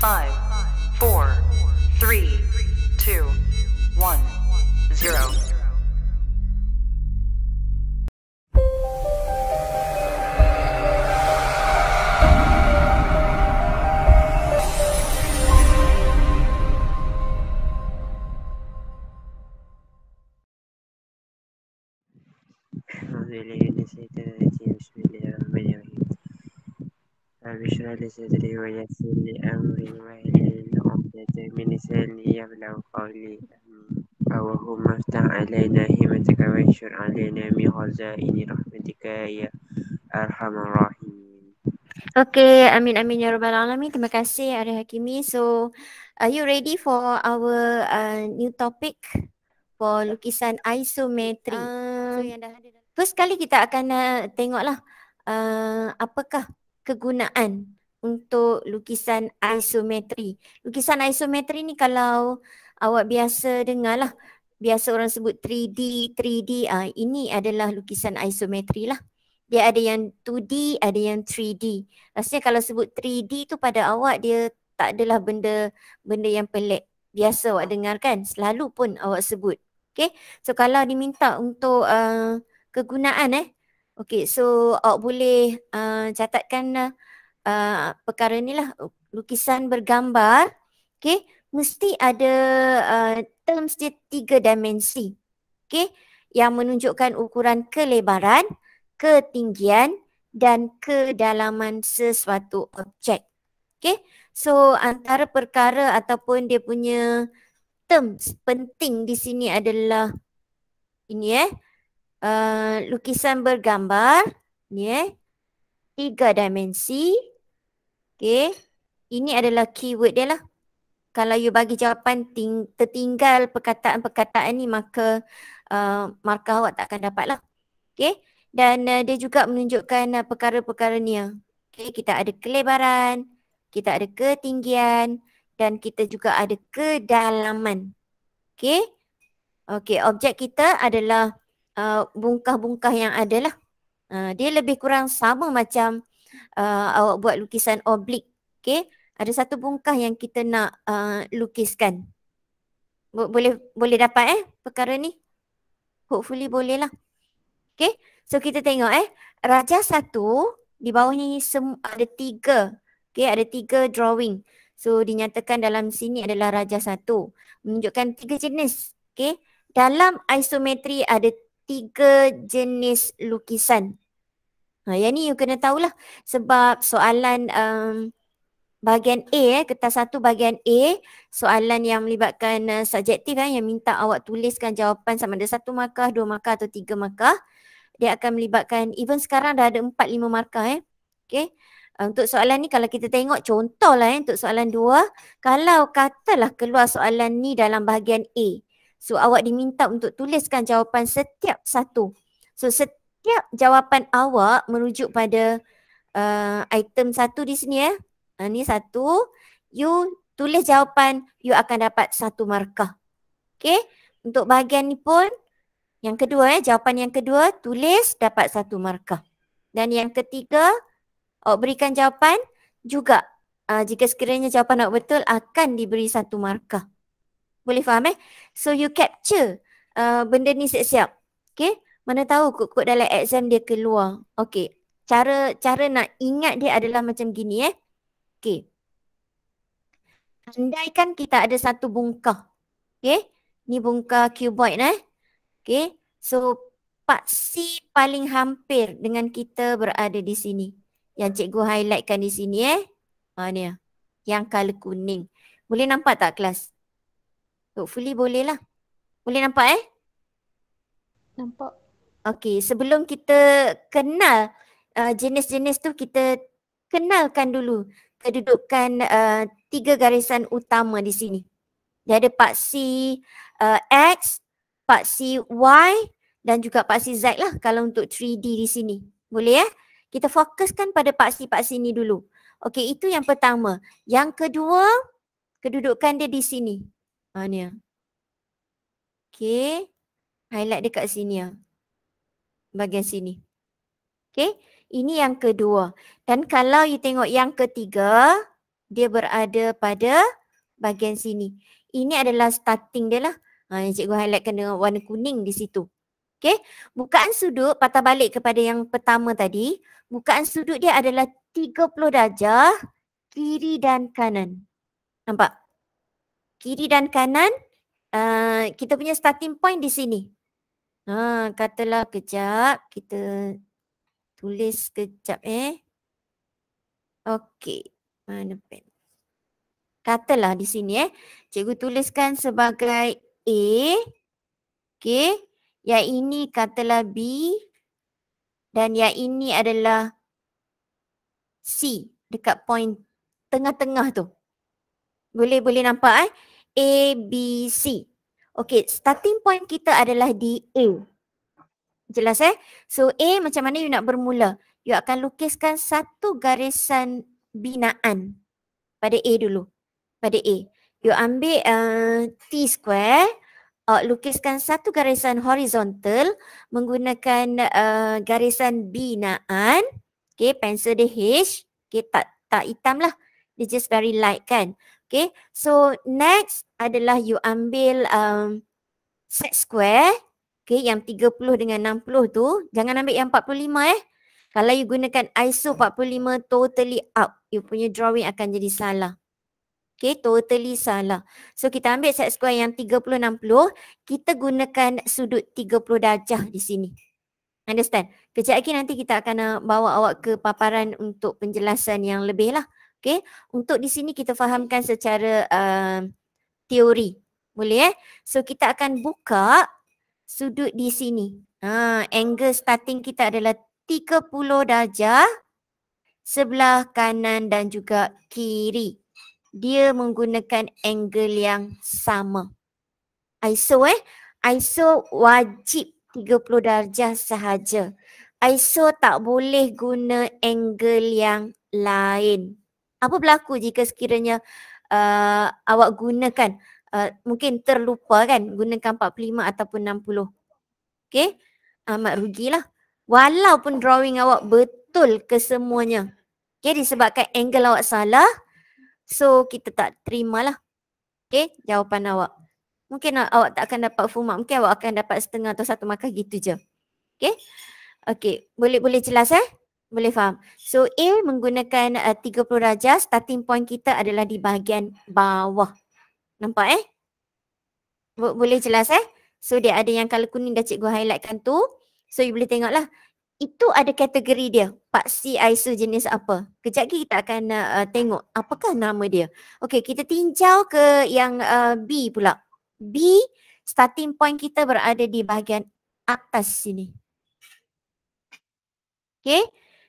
5, 4, 3, 2, 1, 0. رب اشرح لي صدري ويسر لي أمري واحلل عقدة من لساني يفقهوا قولي اللهم افتح علينا همتك وانشر علينا من خزائن رحمتك يا أرحم الراحمين. Okay, amin amin ya rabbal alamin. Terima kasih Arya Hakimi. So, are you ready for our new topic for lukisan isometri? First kali kita akan tengoklah apakah kegunaan untuk lukisan isometri. Lukisan isometri ni kalau awak biasa dengar lah, biasa orang sebut 3D, ini adalah lukisan isometri lah. Dia ada yang 2D, ada yang 3D. Rasanya kalau sebut 3D tu pada awak dia tak adalah benda yang pelik. Biasa awak dengar kan, selalu pun awak sebut. Okay, so kalau diminta untuk kegunaan okay, so awak boleh catatkan perkara ni lah, lukisan bergambar. Okay, mesti ada terms dia 3 dimensi. Okay, yang menunjukkan ukuran kelebaran, ketinggian dan kedalaman sesuatu objek. Okay, so antara perkara ataupun dia punya terms penting di sini adalah ini lukisan bergambar ni 3 dimensi. Okay, ini adalah keyword dia lah. Kalau you bagi jawapan tertinggal perkataan-perkataan ni maka markah awak tak akan dapat lah. Okay, dan dia juga menunjukkan perkara-perkara ni. Okay, kita ada kelebaran, kita ada ketinggian dan kita juga ada kedalaman. Okay, okay, objek kita adalah bungkah-bungkah yang ada lah. Dia lebih kurang sama macam awak buat lukisan oblik. Okay, ada satu bungkah yang kita nak lukiskan. Boleh dapat perkara ni? Hopefully boleh lah. Okay, so kita tengok Raja 1 di bawah ni ada 3. Okay, ada 3 drawing. So dinyatakan dalam sini adalah Raja 1. Menunjukkan 3 jenis. Okay, dalam isometri ada 3 jenis lukisan. Yang ni you kena tahulah sebab soalan bahagian A, kertas 1 bahagian A, soalan yang melibatkan subjektif yang minta awak tuliskan jawapan sama ada 1 markah, 2 markah atau 3 markah. Dia akan melibatkan, even sekarang dah ada 4-5 markah Okay. Untuk soalan ni kalau kita tengok contohlah untuk soalan 2, kalau katalah keluar soalan ni dalam bahagian A, so awak diminta untuk tuliskan jawapan setiap satu. So setiap jawapan awak merujuk pada item 1 di sini ni 1, you tulis jawapan, you akan dapat 1 markah. Okay, untuk bahagian ni pun yang kedua jawapan yang kedua tulis dapat 1 markah. Dan yang ketiga awak berikan jawapan juga jika sekiranya jawapan awak betul akan diberi 1 markah. Boleh faham So you capture benda ni siap-siap. Okay, mana tahu kod-kod dalam exam dia keluar. Okay, cara nak ingat dia adalah macam gini Okay, andaikan kita ada 1 bungkah. Okay, ni bungkah cuboid Okay, so paksi paling hampir dengan kita berada di sini. Yang cikgu highlightkan di sini ni yang color kuning. Boleh nampak tak kelas? Hopefully boleh lah. Boleh nampak Nampak. Okay, sebelum kita kenal jenis-jenis tu, kita kenalkan dulu kedudukan 3 garisan utama di sini. Dia ada paksi X, paksi Y dan juga paksi Z lah kalau untuk 3D di sini. Boleh Kita fokuskan pada paksi-paksi ni dulu. Okey, itu yang pertama. Yang kedua, kedudukan dia di sini. Ni Okey, highlight dekat sini bahagian sini. Okey, ini yang kedua. Dan kalau you tengok yang ketiga, dia berada pada bahagian sini. Ini adalah starting dia lah. Yang cikgu highlightkan dengan warna kuning di situ. Okey, bukaan sudut patah balik kepada yang pertama tadi. Bukaan sudut dia adalah 30 darjah kiri dan kanan. Nampak? Kiri dan kanan, kita punya starting point di sini. Katalah kejap, kita tulis kejap Okey, mana pen? Katalah di sini cikgu tuliskan sebagai A. Okey, yang ini katalah B dan yang ini adalah C dekat point tengah-tengah tu. Boleh nampak A, B, C. Okey, starting point kita adalah di A. Jelas So A macam mana you nak bermula? You akan lukiskan satu garisan binaan pada A dulu. Pada A. You ambil T square, lukiskan satu garisan horizontal menggunakan garisan binaan. Okay, pensel dia H. Okay, tak hitam lah. Dia just very light kan. Okay, so next adalah you ambil set square. Okay, yang 30 dengan 60 tu. Jangan ambil yang 45 Kalau you gunakan ISO 45 totally up. You punya drawing akan jadi salah. Okay, totally salah. So kita ambil set square yang 30-60. Kita gunakan sudut 30 darjah di sini. Understand? Kejap lagi nanti kita akan bawa awak ke paparan untuk penjelasan yang lebih lah. Okay, untuk di sini kita fahamkan secara teori. Boleh So kita akan buka sudut di sini. Angle starting kita adalah 30 darjah sebelah kanan dan juga kiri. Dia menggunakan angle yang sama. ISO ISO wajib 30 darjah sahaja. ISO tak boleh guna angle yang lain. Apa berlaku jika sekiranya awak gunakan mungkin terlupa kan gunakan 45 ataupun 60. Okey, amat rugilah. Walaupun drawing awak betul kesemuanya. Okey, disebabkan angle awak salah, so kita tak terimalah. Okey, jawapan awak. Mungkin awak tak akan dapat full mark, mungkin awak akan dapat setengah atau satu markah gitu je. Okey. Okey, boleh jelas Boleh faham. So A menggunakan 30 darjah, starting point kita adalah di bahagian bawah. Nampak Boleh jelas So dia ada yang color kuning dah cikgu highlightkan tu. So you boleh tengoklah. Itu ada kategori dia. Pak C ISO jenis apa. Kejap lagi kita akan tengok apakah nama dia. Okey, kita tinjau ke yang B pula. B, starting point kita berada di bahagian atas sini. Okey,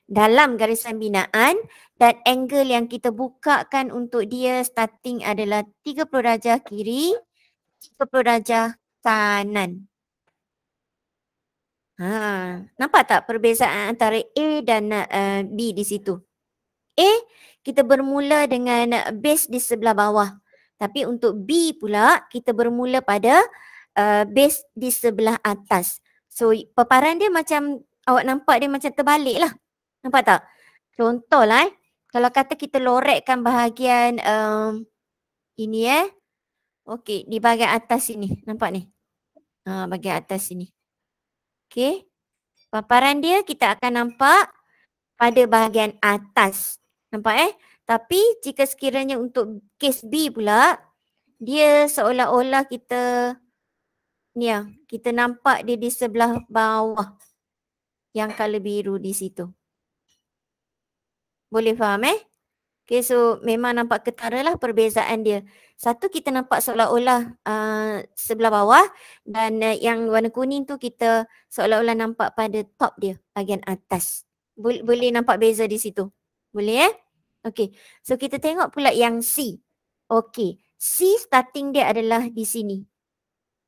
dalam garisan binaan dan angle yang kita bukakan untuk dia starting adalah 30 darjah kiri, 30 darjah kanan. Nampak tak perbezaan antara A dan B di situ? A, kita bermula dengan base di sebelah bawah. Tapi untuk B pula, kita bermula pada base di sebelah atas. So, paparan dia macam, awak nampak dia macam terbalik lah. Nampak tak? Contohlah kalau kata kita lorekkan bahagian ini okey, di bahagian atas sini. Nampak ni? Bahagian atas sini. Okey. Paparan dia kita akan nampak pada bahagian atas. Nampak Tapi jika sekiranya untuk kes B pula, dia seolah-olah kita kita nampak dia di sebelah bawah. Yang color biru di situ. Boleh faham Okay, so memang nampak ketara lah perbezaan dia. Satu kita nampak seolah-olah sebelah bawah dan yang warna kuning tu kita seolah-olah nampak pada top dia, bahagian atas. Boleh nampak beza di situ? Boleh Okay, so kita tengok pula yang C. Okay, C starting dia adalah di sini.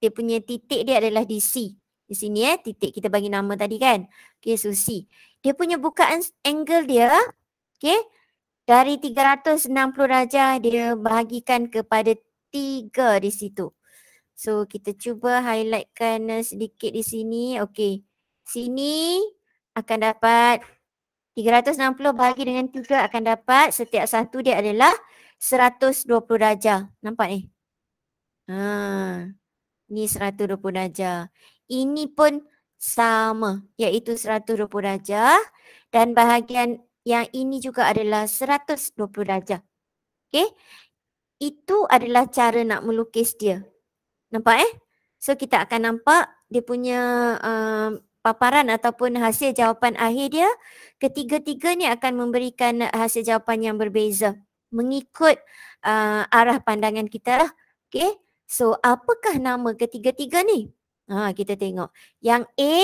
Dia punya titik dia adalah di C. Di sini titik kita bagi nama tadi kan. Okay, so C. Dia punya bukaan angle dia, okay, dari 360 darjah dia bahagikan kepada 3 di situ. So kita cuba highlightkan sedikit di sini. Okay, sini akan dapat 360 bahagi dengan 3 akan dapat setiap satu dia adalah 120 darjah. Nampak ni? Ni 120 darjah. Ini pun sama, iaitu 120 darjah dan bahagian yang ini juga adalah 120 darjah. Okey? Itu adalah cara nak melukis dia. Nampak So kita akan nampak dia punya paparan ataupun hasil jawapan akhir dia. Ketiga-tiga ni akan memberikan hasil jawapan yang berbeza mengikut arah pandangan kita lah. Okay. So apakah nama ketiga-tiga ni? Kita tengok. Yang A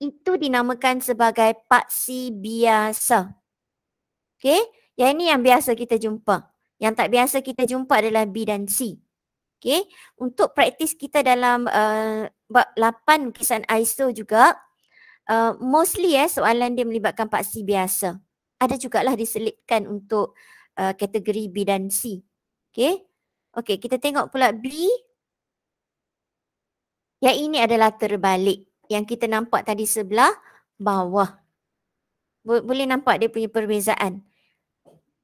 itu dinamakan sebagai paksi biasa. Okay. Yang ini yang biasa kita jumpa. Yang tak biasa kita jumpa adalah B dan C. Okay. Untuk praktis kita dalam bab 8 lukisan ISO juga, mostly soalan dia melibatkan paksi biasa. Ada jugalah diselipkan untuk kategori B dan C. Okay. Okay, kita tengok pula B. Yang ini adalah terbalik. Yang kita nampak tadi sebelah bawah. Boleh nampak dia punya perbezaan.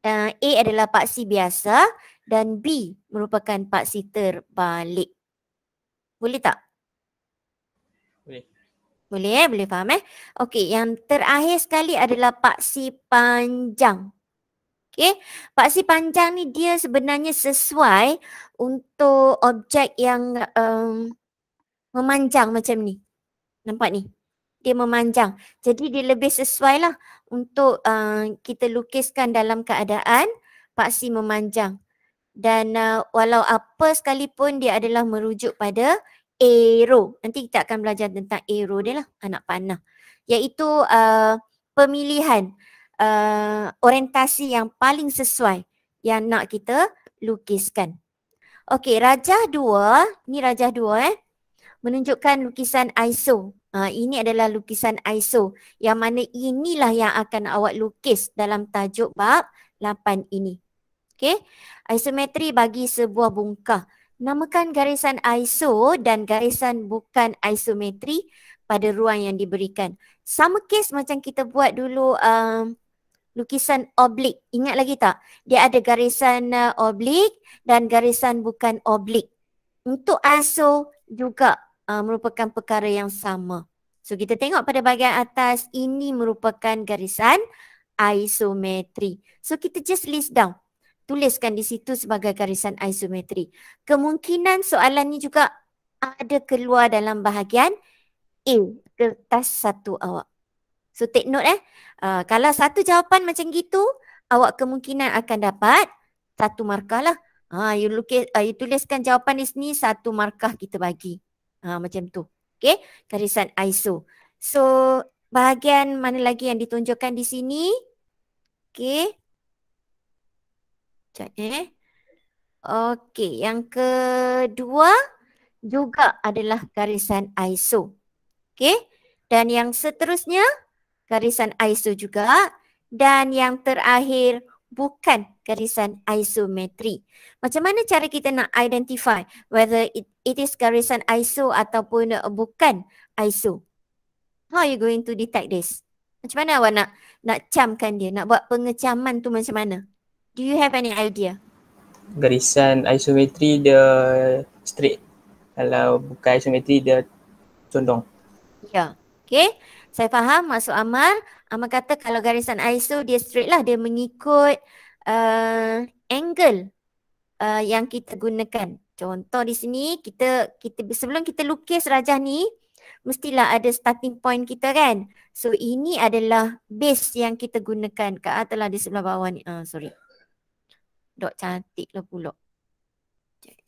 A adalah paksi biasa dan B merupakan paksi terbalik. Boleh tak? Boleh. Boleh boleh faham Okey, yang terakhir sekali adalah paksi panjang. Okey, paksi panjang ni dia sebenarnya sesuai untuk objek yang memanjang macam ni. Nampak ni? Dia memanjang. Jadi dia lebih sesuai lah untuk kita lukiskan dalam keadaan paksi memanjang. Dan walau apa sekalipun dia adalah merujuk pada arrow. Nanti kita akan belajar tentang arrow dia lah, anak panah. Iaitu pemilihan orientasi yang paling sesuai yang nak kita lukiskan. Okey, rajah 2. Ni rajah 2 menunjukkan lukisan ISO. Ini adalah lukisan ISO yang mana inilah yang akan awak lukis dalam tajuk bab 8 ini. Okey, isometri bagi sebuah bongkah. Namakan garisan ISO dan garisan bukan isometri pada ruang yang diberikan. Sama kes macam kita buat dulu lukisan oblik. Ingat lagi tak? Dia ada garisan oblik dan garisan bukan oblik. Untuk ISO juga merupakan perkara yang sama. So kita tengok pada bahagian atas, ini merupakan garisan isometri. So kita just list down. Tuliskan di situ sebagai garisan isometri. Kemungkinan soalan ni juga ada keluar dalam bahagian A, kertas satu awak. So take note kalau satu jawapan macam gitu, awak kemungkinan akan dapat 1 markah lah. You tuliskan jawapan di sini, 1 markah kita bagi. Macam tu. Okay, garisan ISO. So bahagian mana lagi yang ditunjukkan di sini? Okay. Okey, yang kedua juga adalah garisan ISO. Okey, dan yang seterusnya garisan ISO juga, dan yang terakhir bukan garisan isometri. Macam mana cara kita nak identify whether it is garisan ISO ataupun bukan ISO? How are you going to detect this? Macam mana awak nak camkan dia, nak buat pengecaman tu macam mana? Do you have any idea? Garisan isometri dia straight. Kalau bukan isometri dia condong. Ya. Okay. Saya faham maksud Amal. Amal kata kalau garisan ISO dia straight lah. Dia mengikut angle yang kita gunakan. Contoh di sini kita sebelum kita lukis rajah ni mestilah ada starting point kita kan. So ini adalah base yang kita gunakan. Kak telah di sebelah bawah ni. Sorry. Dok cantik lah pula. Tak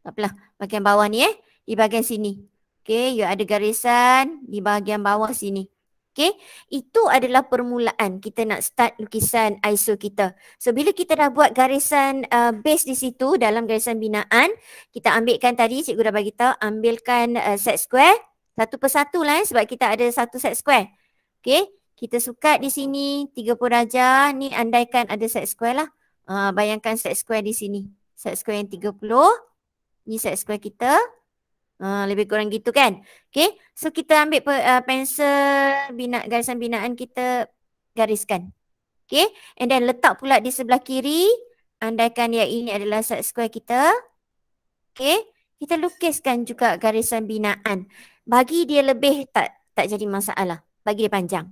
apalah. Bahagian bawah ni di bahagian sini. Okay, you ada garisan di bahagian bawah sini. Okay, itu adalah permulaan kita nak start lukisan ISO kita. So bila kita dah buat garisan base di situ dalam garisan binaan, kita ambilkan tadi cikgu dah bagi tahu, ambilkan set square satu persatu lah sebab kita ada satu set square. Okay, kita sukat di sini 30 darjah. Ni andaikan ada set square lah. Bayangkan set square di sini. Set square yang 30. Ni set square kita. Lebih kurang gitu kan. Okay. So kita ambil pensel garisan binaan kita gariskan. Okay, and then letak pula di sebelah kiri. Andaikan yang ini adalah set square kita. Okay, kita lukiskan juga garisan binaan. Bagi dia lebih tak jadi masalah. Bagi dia panjang.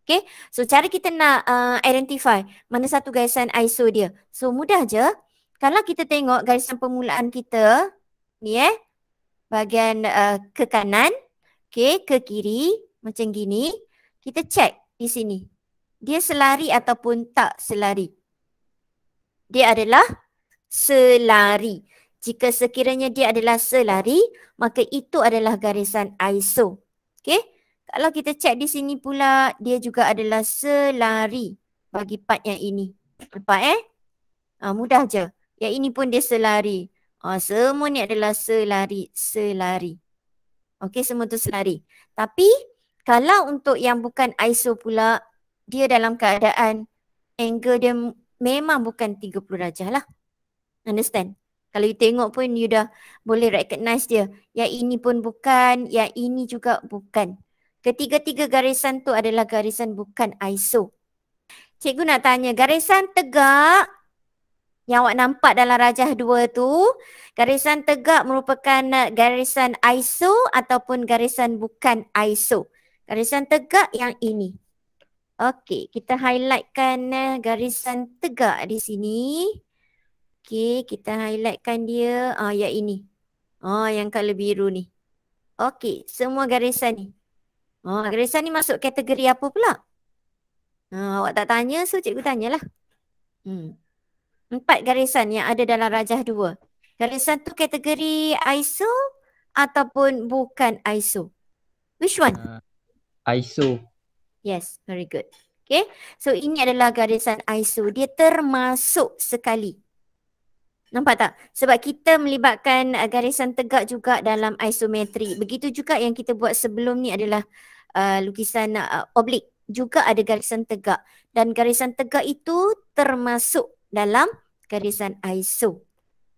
Okay, so cara kita nak identify mana satu garisan ISO dia. So mudah je. Kalau kita tengok garisan permulaan kita, ni bahagian ke kanan, okay, ke kiri, macam gini. Kita check di sini. Dia selari ataupun tak selari. Dia adalah selari. Jika sekiranya dia adalah selari, maka itu adalah garisan ISO. Okay. Kalau kita cek di sini pula, dia juga adalah selari bagi part yang ini. Nampak mudah je. Yang ini pun dia selari. Semua ni adalah selari. Okay, semua tu selari. Tapi, kalau untuk yang bukan ISO pula, dia dalam keadaan angle dia memang bukan 30 darjah lah. Understand? Kalau you tengok pun you dah boleh recognize dia. Yang ini pun bukan, yang ini juga bukan. Ketiga-tiga garisan tu adalah garisan bukan ISO. Cikgu nak tanya, garisan tegak yang awak nampak dalam rajah 2 tu, garisan tegak merupakan garisan ISO ataupun garisan bukan ISO? Garisan tegak yang ini. Okey, kita highlightkan garisan tegak di sini. Okey, kita highlightkan dia. Yang ini. Yang color biru ni. Okey, semua garisan ni. Garisan ni masuk kategori apa pula? Awak tak tanya, so cikgu tanyalah. 4 garisan yang ada dalam rajah 2. Garisan tu kategori ISO ataupun bukan ISO? Which one? ISO. Yes, very good. Okay, so ini adalah garisan ISO. Dia termasuk sekali. Nampak tak? Sebab kita melibatkan garisan tegak juga dalam isometri. Begitu juga yang kita buat sebelum ni adalah lukisan oblik. Juga ada garisan tegak. Dan garisan tegak itu termasuk dalam garisan ISO.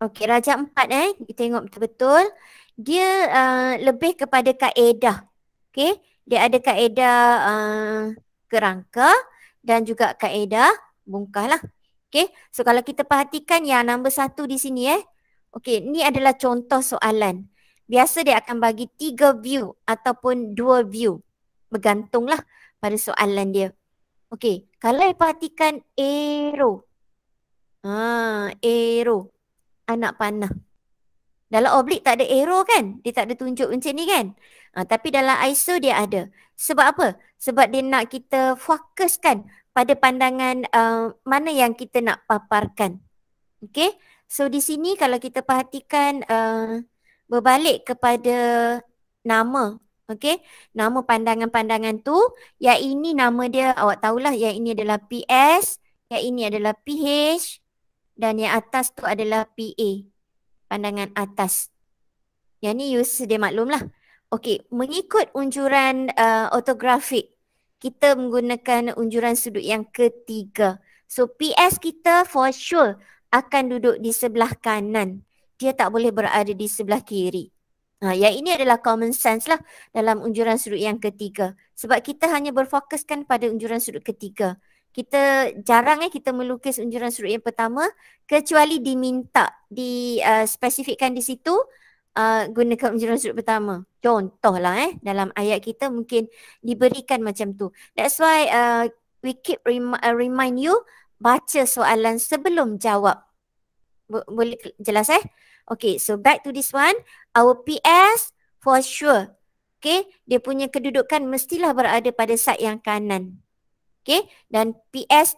Okey, rajah 4 kita tengok betul-betul. Dia lebih kepada kaedah. Okey. Dia ada kaedah kerangka dan juga kaedah bungkah lah. Okay. So kalau kita perhatikan yang nombor 1 di sini Okay, ni adalah contoh soalan. Biasa dia akan bagi 3 view ataupun 2 view. Bergantunglah pada soalan dia. Okay, kalau saya perhatikan arrow. Arrow. Anak panah. Dalam oblik tak ada arrow kan? Dia tak ada tunjuk macam ni kan? Tapi dalam ISO dia ada. Sebab apa? Sebab dia nak kita fokuskan pada pandangan mana yang kita nak paparkan. Okay? So di sini kalau kita perhatikan berbalik kepada nama. Okay? Nama pandangan-pandangan tu. Yang ini nama dia awak tahulah. Yang ini adalah PS. Yang ini adalah PH. Dan yang atas tu adalah PA. Pandangan atas. Yang ni you sedia maklum lah. Okey, mengikut unjuran ortografik, kita menggunakan unjuran sudut yang ketiga. So PS kita for sure akan duduk di sebelah kanan. Dia tak boleh berada di sebelah kiri. Yang ini adalah common sense lah dalam unjuran sudut yang ketiga. Sebab kita hanya berfokuskan pada unjuran sudut ketiga. Kita jarang kita melukis unjuran sudut yang pertama kecuali diminta, spesifikkan di situ gunakan unjuran sudut pertama. Contohlah dalam ayat kita mungkin diberikan macam tu. That's why we keep remind you baca soalan sebelum jawab. Boleh jelas Okay, so back to this one. Our PS for sure. Okay, dia punya kedudukan mestilah berada pada side yang kanan. Okay, dan PH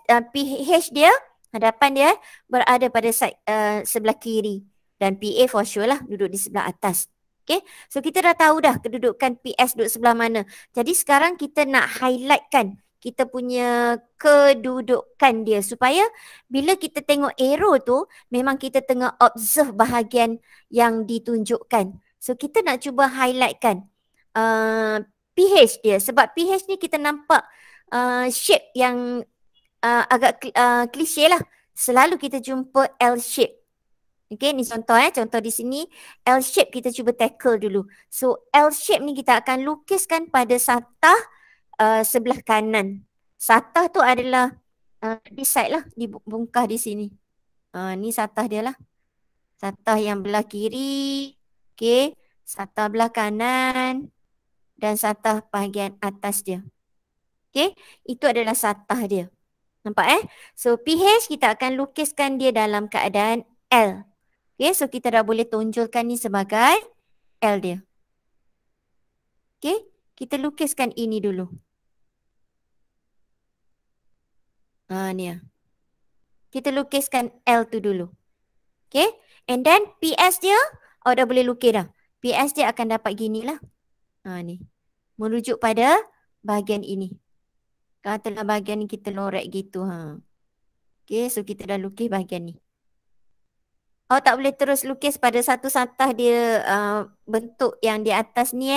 dia, hadapan dia berada pada side sebelah kiri. Dan PA for sure lah duduk di sebelah atas. Okay, so kita dah tahu dah kedudukan PS duduk sebelah mana. Jadi sekarang kita nak highlightkan kita punya kedudukan dia supaya bila kita tengok arrow tu memang kita tengah observe bahagian yang ditunjukkan. So kita nak cuba highlightkan PH dia sebab PH ni kita nampak shape yang agak klise lah. Selalu kita jumpa L shape. Okay, ni contoh contoh di sini L shape kita cuba tackle dulu. So L shape ni kita akan lukiskan pada satah sebelah kanan. Satah tu adalah decide lah, dibongkar di sini. Ni satah dia lah. Satah yang belah kiri, okey, satah belah kanan dan satah bahagian atas dia. Okey, itu adalah satah dia. Nampak So pH kita akan lukiskan dia dalam keadaan L. Okey, so kita dah boleh tonjolkan ni sebagai L dia. Okey, kita lukiskan ini dulu. Ni lah. Kita lukiskan L tu dulu. Okay. And then PS dia, dah boleh lukis dah. PS dia akan dapat gini lah. Ni. Merujuk pada bahagian ini. Katalah bahagian ni kita lorek gitu. Okay, so kita dah lukis bahagian ni. Awak tak boleh terus lukis pada satu satah dia bentuk yang di atas ni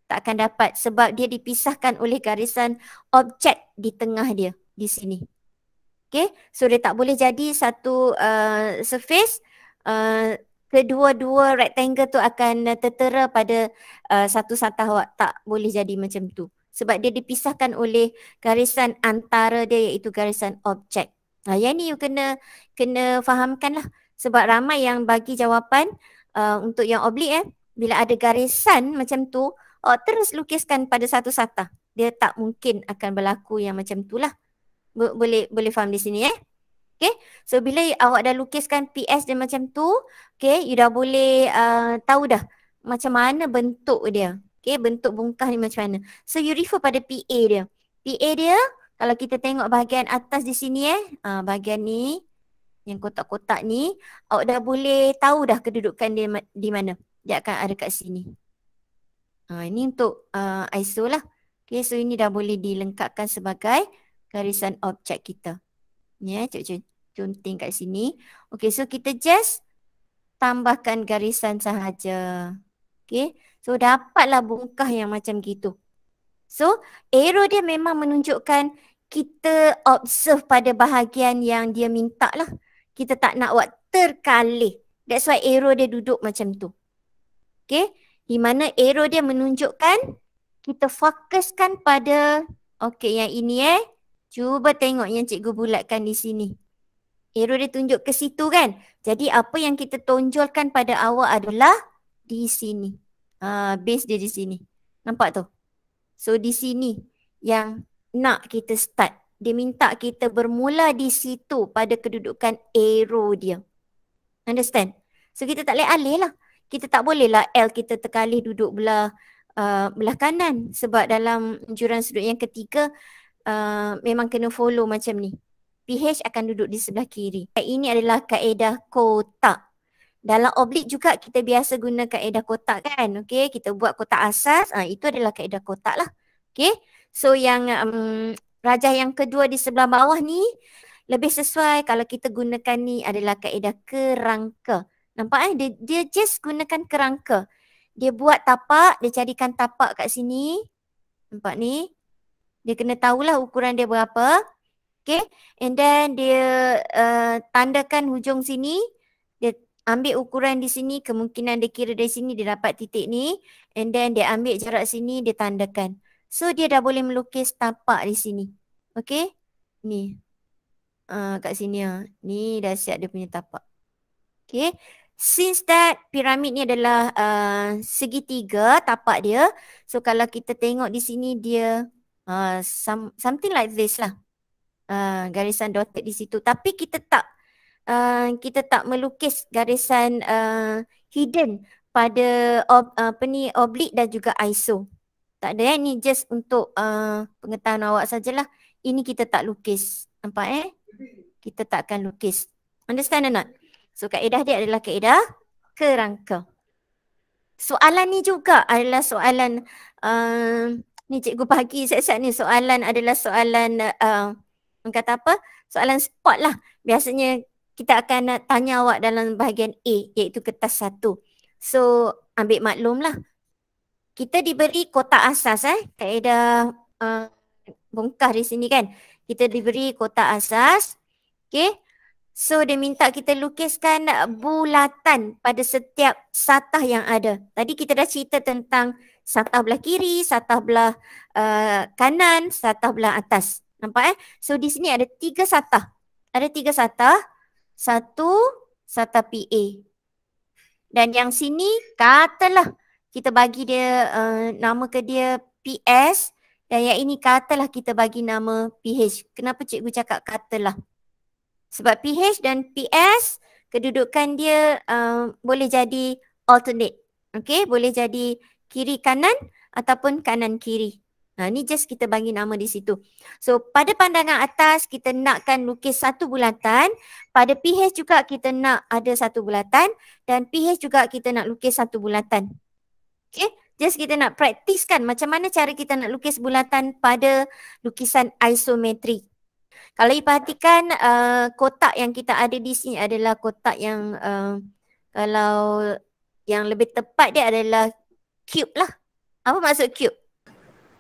tak akan dapat sebab dia dipisahkan oleh garisan objek di tengah dia di sini. Okay, so dia tak boleh jadi satu surface, kedua-dua rectangle tu akan tertera pada satu satah awak. Tak boleh jadi macam tu. Sebab dia dipisahkan oleh garisan antara dia iaitu garisan objek. Yang ni you kena fahamkan lah. Sebab ramai yang bagi jawapan untuk yang oblik bila ada garisan macam tu, terus lukiskan pada satu satah. Dia tak mungkin akan berlaku yang macam tu lah. Boleh faham di sini Okay, so bila awak dah lukiskan PS dia macam tu, okay, you dah boleh tahu dah macam mana bentuk dia. Okay, bentuk bongkah ni macam mana. So you refer pada PA dia. PA dia, kalau kita tengok bahagian atas di sini bahagian ni, yang kotak-kotak ni, awak dah boleh tahu dah kedudukan dia di mana. Dia akan ada kat sini. Ini untuk ISO lah. Okay, so ini dah boleh dilengkapkan sebagai garisan objek kita. Ni cikgu conteng kat sini. Okay, so kita just tambahkan garisan sahaja. Okay, so dapatlah bongkah yang macam gitu. So arrow dia memang menunjukkan kita observe pada bahagian yang dia minta lah. Kita tak nak buat terkalih. That's why arrow dia duduk macam tu. Okay, di mana arrow dia menunjukkan kita fokuskan pada, okay, yang ini cuba tengok yang cikgu bulatkan di sini. Arrow dia tunjuk ke situ kan. Jadi apa yang kita tonjolkan pada awak adalah di sini. Base dia di sini. Nampak tu? So di sini yang nak kita start. Dia minta kita bermula di situ pada kedudukan arrow dia. Understand? So kita tak boleh alih lah. Kita tak boleh lah L kita terkalih duduk belah kanan. Sebab dalam juran sudut yang ketiga, memang kena follow macam ni. PH akan duduk di sebelah kiri. Ini adalah kaedah kotak. Dalam oblik juga kita biasa guna kaedah kotak kan. Okay, kita buat kotak asas. Itu adalah kaedah kotak lah. Okay, so yang rajah yang kedua di sebelah bawah ni lebih sesuai kalau kita gunakan ni adalah kaedah kerangka. Nampak dia just gunakan kerangka. Dia buat tapak, dia carikan tapak kat sini. Nampak ni? Dia kena tahulah ukuran dia berapa. Okay. And then dia tandakan hujung sini. Dia ambil ukuran di sini. Kemungkinan dia kira dari sini dia dapat titik ni. And then dia ambil jarak sini dia tandakan. So dia dah boleh melukis tapak di sini. Okay. Ni. Kat sini Ni dah siap dia punya tapak. Okay. Since that piramid ni adalah segitiga tapak dia. So kalau kita tengok di sini dia something like this lah. Garisan dotted di situ. Tapi kita tak melukis garisan hidden pada oblik dan juga ISO. Tak ada ni just untuk pengetahuan awak sajalah. Ini kita tak lukis. Nampak Kita tak akan lukis. Understand or not? So kaedah dia adalah kaedah kerangka. Soalan ni juga adalah soalan ni cikgu bagi siap-siap ni, soalan adalah soalan kata apa? Soalan spot lah. Biasanya kita akan tanya awak dalam bahagian A iaitu kertas 1. So ambil maklum lah. Kita diberi kotak asas kaedah bongkar di sini kan. Kita diberi kotak asas. Okay. So dia minta kita lukiskan bulatan pada setiap satah yang ada. Tadi kita dah cerita tentang satah belah kiri, satah belah kanan, satah belah atas. Nampak So di sini ada 3 satah. Ada 3 satah. 1 satah PA. Dan yang sini katalah kita bagi dia nama ke dia PS. Dan yang ini katalah kita bagi nama PH. Kenapa cikgu cakap katalah? Sebab PH dan PS kedudukan dia boleh jadi alternate. Okay, boleh jadi kiri kanan ataupun kanan kiri. Ni just kita bagi nama di situ. So pada pandangan atas kita nakkan lukis satu bulatan. Pada PH juga kita nak ada satu bulatan. Dan PH juga kita nak lukis satu bulatan. Okay, just kita nak praktiskan macam mana cara kita nak lukis bulatan pada lukisan isometri. Kalau you perhatikan kotak yang kita ada di sini adalah kotak yang kalau yang lebih tepat dia adalah cube lah. Apa maksud cube?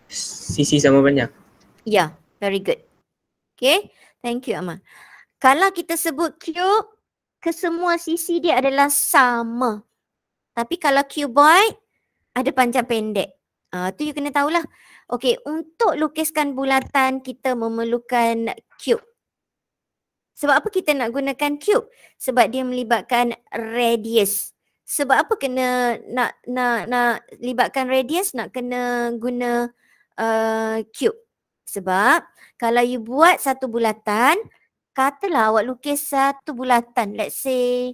Sisi sama banyak. Ya, very good. Okay, thank you Amal. Kalau kita sebut cube, kesemua sisi dia adalah sama. Tapi kalau cuboid, ada panjang pendek. Tu you kena tahulah. Okay, untuk lukiskan bulatan kita memerlukan cube. Sebab apa kita nak gunakan cube? Sebab dia melibatkan radius. Sebab apa kena nak libatkan radius, nak kena guna cube? Sebab kalau you buat satu bulatan, katalah awak lukis satu bulatan. Let's say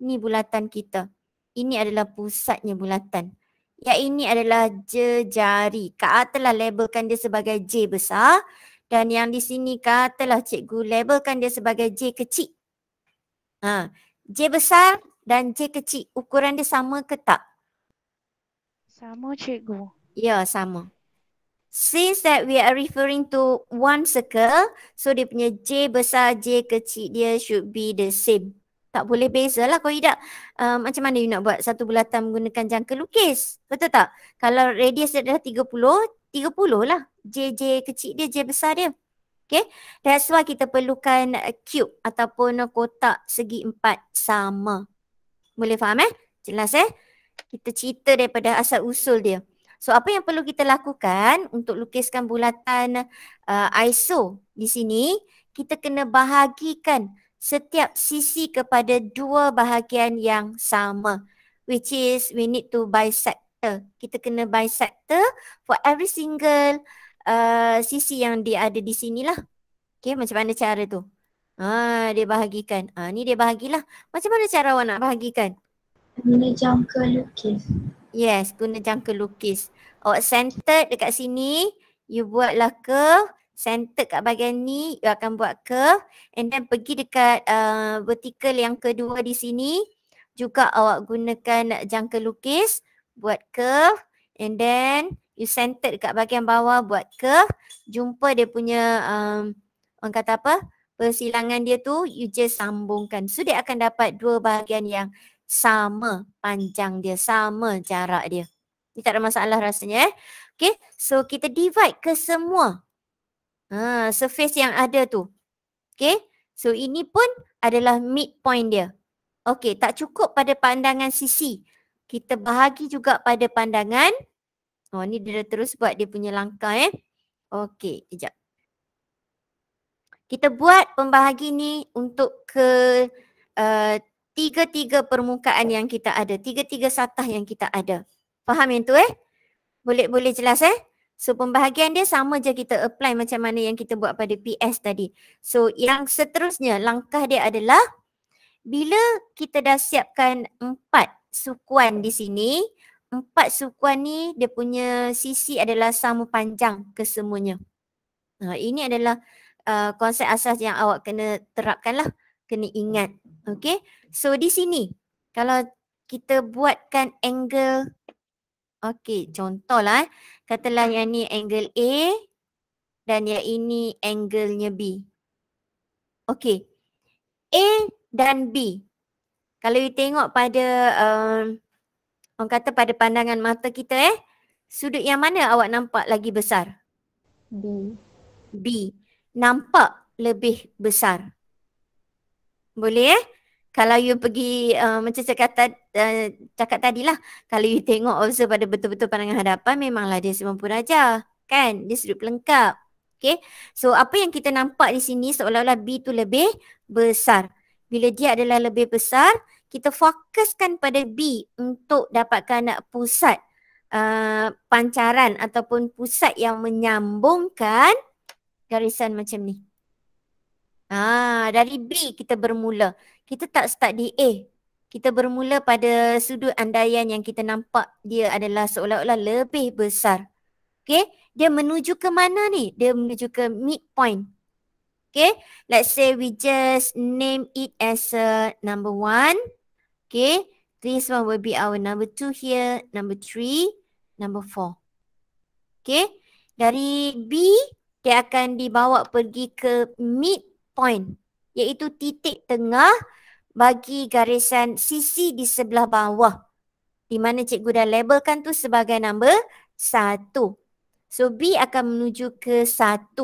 ni bulatan kita. Ini adalah pusatnya bulatan. Yang ini adalah jejari. Katalah labelkan dia sebagai J besar. Dan yang di sini katalah cikgu labelkan dia sebagai J kecil. J besar dan J kecil. Ukuran dia sama ke tak? Sama cikgu. Ya, sama. Since that we are referring to one circle, so dia punya J besar, J kecil dia should be the same. Tak boleh beza lah. Kalau tidak, macam mana you nak buat satu bulatan menggunakan jangka lukis? Betul tak? Kalau radius dia adalah 30, 30 lah. J kecil dia, J besar dia. Okay? That's why kita perlukan cube ataupun kotak segi empat sama. Boleh faham Jelas Kita cerita daripada asal usul dia. So apa yang perlu kita lakukan untuk lukiskan bulatan ISO di sini, kita kena bahagikan setiap sisi kepada dua bahagian yang sama, which is we need to bisector. Kita kena bisector for every single sisi yang dia ada di sinilah. Okay, macam mana cara tu? Dia bahagikan. Ni dia bahagilah. Macam mana cara awak nak bahagikan? Guna jangka lukis. Yes, guna jangka lukis. Awak centered dekat sini, you buatlah curve. Centered kat bahagian ni, you akan buat curve. And then pergi dekat vertical yang kedua di sini. Juga awak gunakan jangka lukis. Buat curve. And then you centered dekat bahagian bawah, buat curve. Jumpa dia punya, orang kata apa? Persilangan dia tu, you just sambungkan. So dia akan dapat dua bahagian yang sama panjang dia, sama jarak dia. Ini tak ada masalah rasanya Okay, so kita divide ke semua surface yang ada tu. Okay, so ini pun adalah midpoint dia. Okay, tak cukup pada pandangan sisi. Kita bahagi juga pada pandangan. Ni dia terus buat dia punya langkah Okay, kejap. Kita buat pembahagi ni untuk ke tiga-tiga permukaan yang kita ada. Tiga-tiga satah yang kita ada. Faham yang tu Boleh jelas So pembahagian dia sama je kita apply macam mana yang kita buat pada PS tadi. So yang seterusnya langkah dia adalah bila kita dah siapkan 4 sukuan di sini, 4 sukuan ni dia punya sisi adalah sama panjang kesemuanya. Ini adalah konsep asas yang awak kena terapkan lah, kena ingat. Okay, so di sini kalau kita buatkan angle, okay, contohlah katalah yang ni angle A dan yang ini angle-nya B. Okay, A dan B. Kalau you tengok pada orang kata pada pandangan mata kita sudut yang mana awak nampak lagi besar? B. Nampak lebih besar. Boleh Kalau you pergi macam cakap tadi lah. Kalau you tengok observe pada betul-betul pandangan hadapan, memanglah dia 90 darjah. Kan? Dia sudut pelengkap. Okay. So apa yang kita nampak di sini seolah-olah B tu lebih besar. Bila dia adalah lebih besar, kita fokuskan pada B untuk dapatkan pusat pancaran ataupun pusat yang menyambungkan garisan macam ni. Dari B kita bermula. Kita tak start di A. Kita bermula pada sudut andaian yang kita nampak dia adalah seolah-olah lebih besar. Okay. Dia menuju ke mana ni? Dia menuju ke midpoint. Okay. Let's say we just name it as number 1. Okay. This one will be our number 2 here. Number 3. Number 4. Okay. Dari B, dia akan dibawa pergi ke midpoint. Iaitu titik tengah bagi garisan sisi di sebelah bawah. Di mana cikgu dah labelkan tu sebagai number 1. So B akan menuju ke 1.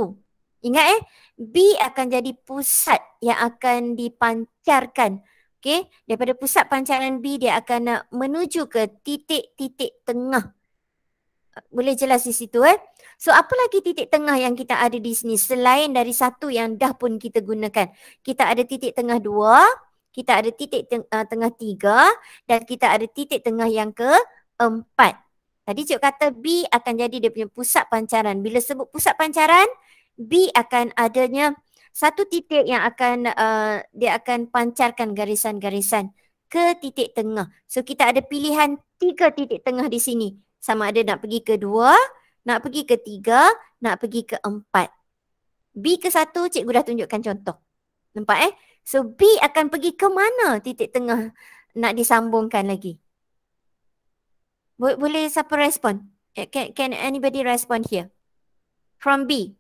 Ingat B akan jadi pusat yang akan dipancarkan. Okay, daripada pusat pancaran B dia akan menuju ke titik-titik tengah. Boleh jelas di situ So apa lagi titik tengah yang kita ada di sini selain dari 1 yang dah pun kita gunakan. Kita ada titik tengah 2, kita ada titik tengah 3 dan kita ada titik tengah yang ke-4. Tadi cikgu kata B akan jadi dia punya pusat pancaran. Bila sebut pusat pancaran, B akan adanya satu titik yang akan dia akan pancarkan garisan-garisan ke titik tengah. So kita ada pilihan 3 titik tengah di sini. Sama ada nak pergi ke 2, nak pergi ke 3, nak pergi ke 4. B ke 1 cikgu dah tunjukkan contoh. Nampak So B akan pergi ke mana titik tengah nak disambungkan lagi? Boleh siapa respon? Can anybody respond here? From B.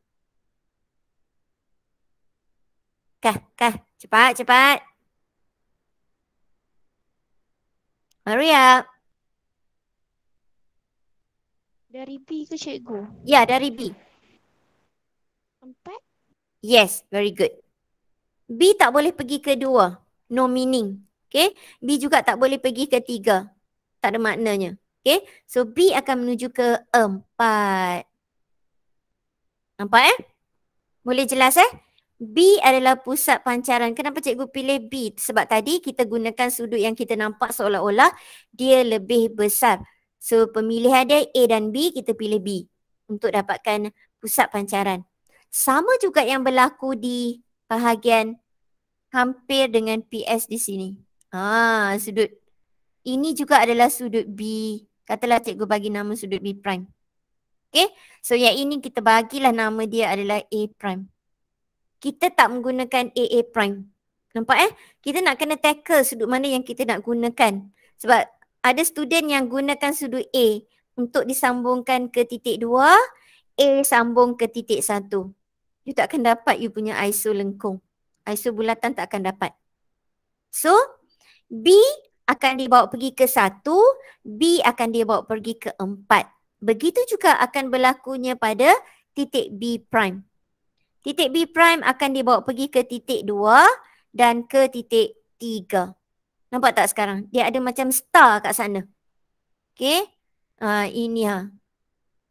Cepat. Hurry up. Dari B ke cikgu? Ya, dari B. 4? Yes, very good. B tak boleh pergi ke 2. No meaning. Okay. B juga tak boleh pergi ke 3. Tak ada maknanya. Okay. So B akan menuju ke 4. Nampak Boleh jelas B adalah pusat pancaran. Kenapa cikgu pilih B? Sebab tadi kita gunakan sudut yang kita nampak seolah-olah dia lebih besar. So pemilihan dia A dan B, kita pilih B untuk dapatkan pusat pancaran. Sama juga yang berlaku di bahagian hampir dengan PS di sini. Sudut. Ini juga adalah sudut B. Katalah cikgu bagi nama sudut B prime. Okay. So yang ini kita bagilah nama dia adalah A prime. Kita tak menggunakan AA prime. Nampak Kita nak kena tackle sudut mana yang kita nak gunakan. Sebab ada student yang gunakan sudut A untuk disambungkan ke titik 2, A sambung ke titik 1. You tak akan dapat you punya ISO lengkung. ISO bulatan tak akan dapat. So, B akan dibawa pergi ke 1, B akan dibawa pergi ke 4. Begitu juga akan berlakunya pada titik B prime. Titik B prime akan dibawa pergi ke titik 2 dan ke titik 3. Nampak tak sekarang? Dia ada macam star kat sana. Okay. Ini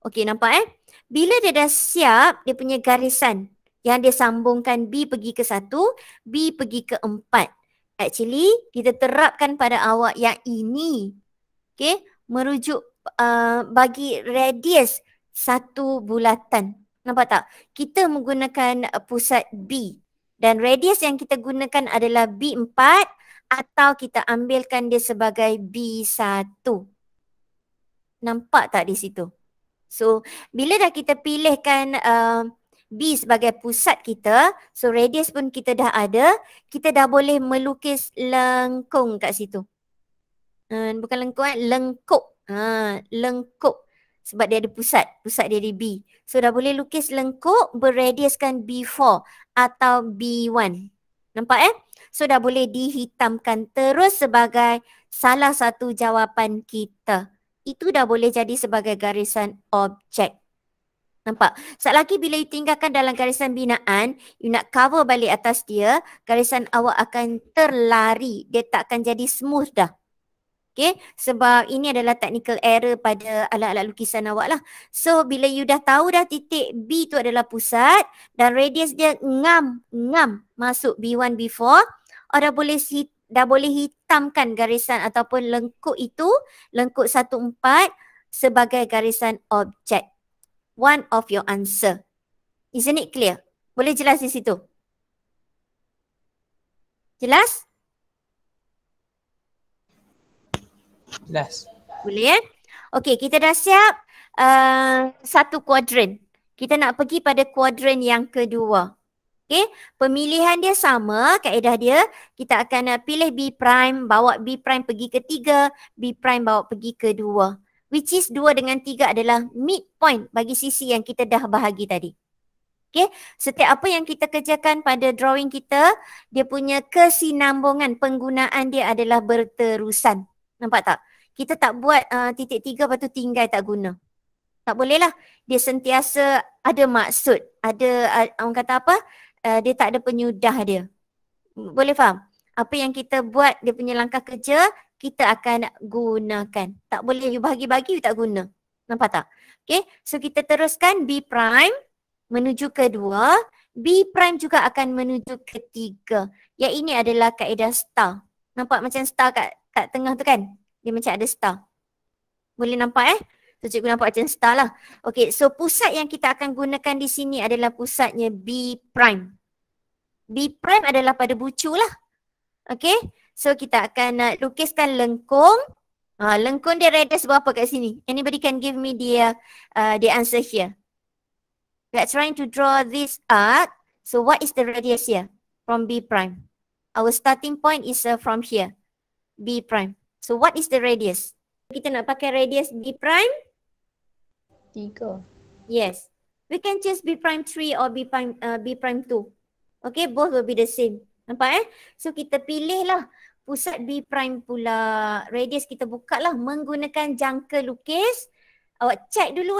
Okay, nampak Bila dia dah siap, dia punya garisan yang dia sambungkan B pergi ke 1, B pergi ke 4. Actually, kita terapkan pada awak yang ini. Okay. Merujuk bagi radius satu bulatan. Nampak tak? Kita menggunakan pusat B. Dan radius yang kita gunakan adalah B4 atau kita ambilkan dia sebagai B1. Nampak tak di situ? So, bila dah kita pilihkan B sebagai pusat kita, so radius pun kita dah ada, kita dah boleh melukis lengkung kat situ. Bukan lengkung lengkuk. Lengkuk. Sebab dia ada pusat dia di B. So dah boleh lukis lengkuk berradiuskan B4 atau B1. Nampak So dah boleh dihitamkan terus sebagai salah satu jawapan kita. Itu dah boleh jadi sebagai garisan objek. Nampak? Sekejap lagi bila you tinggalkan dalam garisan binaan, you nak cover balik atas dia, garisan awak akan terlari. Dia tak akan jadi smooth dah. Okay, sebab ini adalah technical error pada alat-alat lukisan awak lah. So, bila you dah tahu dah titik B tu adalah pusat dan radius dia ngam masuk B1, B4, awak dah boleh hitamkan garisan ataupun lengkuk itu, lengkuk 1, 4 sebagai garisan objek. One of your answer. Isn't it clear? Boleh jelas di situ? Jelas? Jelas. Boleh Okey, kita dah siap satu kuadran. Kita nak pergi pada kuadran yang kedua. Okey, pemilihan dia sama, kaedah dia. Kita akan pilih B prime, bawa B prime pergi ke 3, B prime bawa pergi ke 2. Which is 2 dengan 3 adalah midpoint bagi sisi yang kita dah bahagi tadi. Okey, setiap apa yang kita kerjakan pada drawing kita, dia punya kesinambungan penggunaan dia adalah berterusan. Nampak tak? Kita tak buat titik 3 lepas tu tinggal tak guna. Tak boleh lah. Dia sentiasa ada maksud. Ada, orang kata apa? Dia tak ada penyudah dia. Boleh faham? Apa yang kita buat, dia punya langkah kerja, kita akan gunakan. Tak boleh you bahagi-bagi, you tak guna. Nampak tak? Okay, so kita teruskan B prime menuju ke 2. B prime juga akan menuju ke 3. Yang ini adalah kaedah star. Nampak macam star kat tengah tu kan? Dia macam ada star. Boleh nampak So cikgu nampak macam star lah. Okay, so pusat yang kita akan gunakan di sini adalah pusatnya B prime. B prime adalah pada bucu lah. Okay, so kita akan lukiskan lengkung. Lengkung dia radius berapa kat sini? Anybody can give me the answer here. We are trying to draw this arc. So what is the radius here from B prime? Our starting point is from here. B prime. So what is the radius? Kita nak pakai radius B prime? 3. Yes. We can choose B prime 3 or B prime 2. Okay, both will be the same. Nampak So kita pilih lah pusat B prime pula. Radius kita buka lah menggunakan jangka lukis. Awak check dulu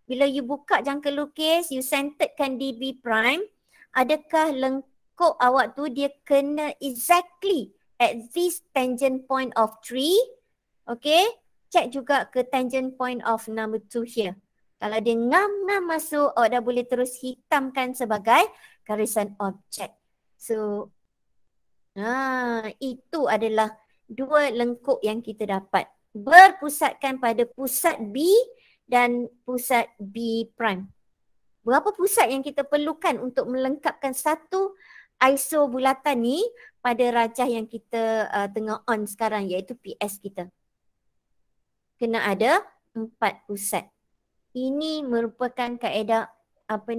Bila you buka jangka lukis, you centeredkan di B prime. Adakah lengkuk awak tu dia kena exactly at this tangent point of 3. Okay. Check juga ke tangent point of number 2 here. Kalau dia ngam masuk, awak dah boleh terus hitamkan sebagai garisan objek. So, itu adalah 2 lengkuk yang kita dapat. Berpusatkan pada pusat B dan pusat B prime. Berapa pusat yang kita perlukan untuk melengkapkan satu ISO bulatan ni pada rajah yang kita tengah on sekarang, iaitu PS kita. Kena ada 4 pusat. Ini merupakan kaedah 4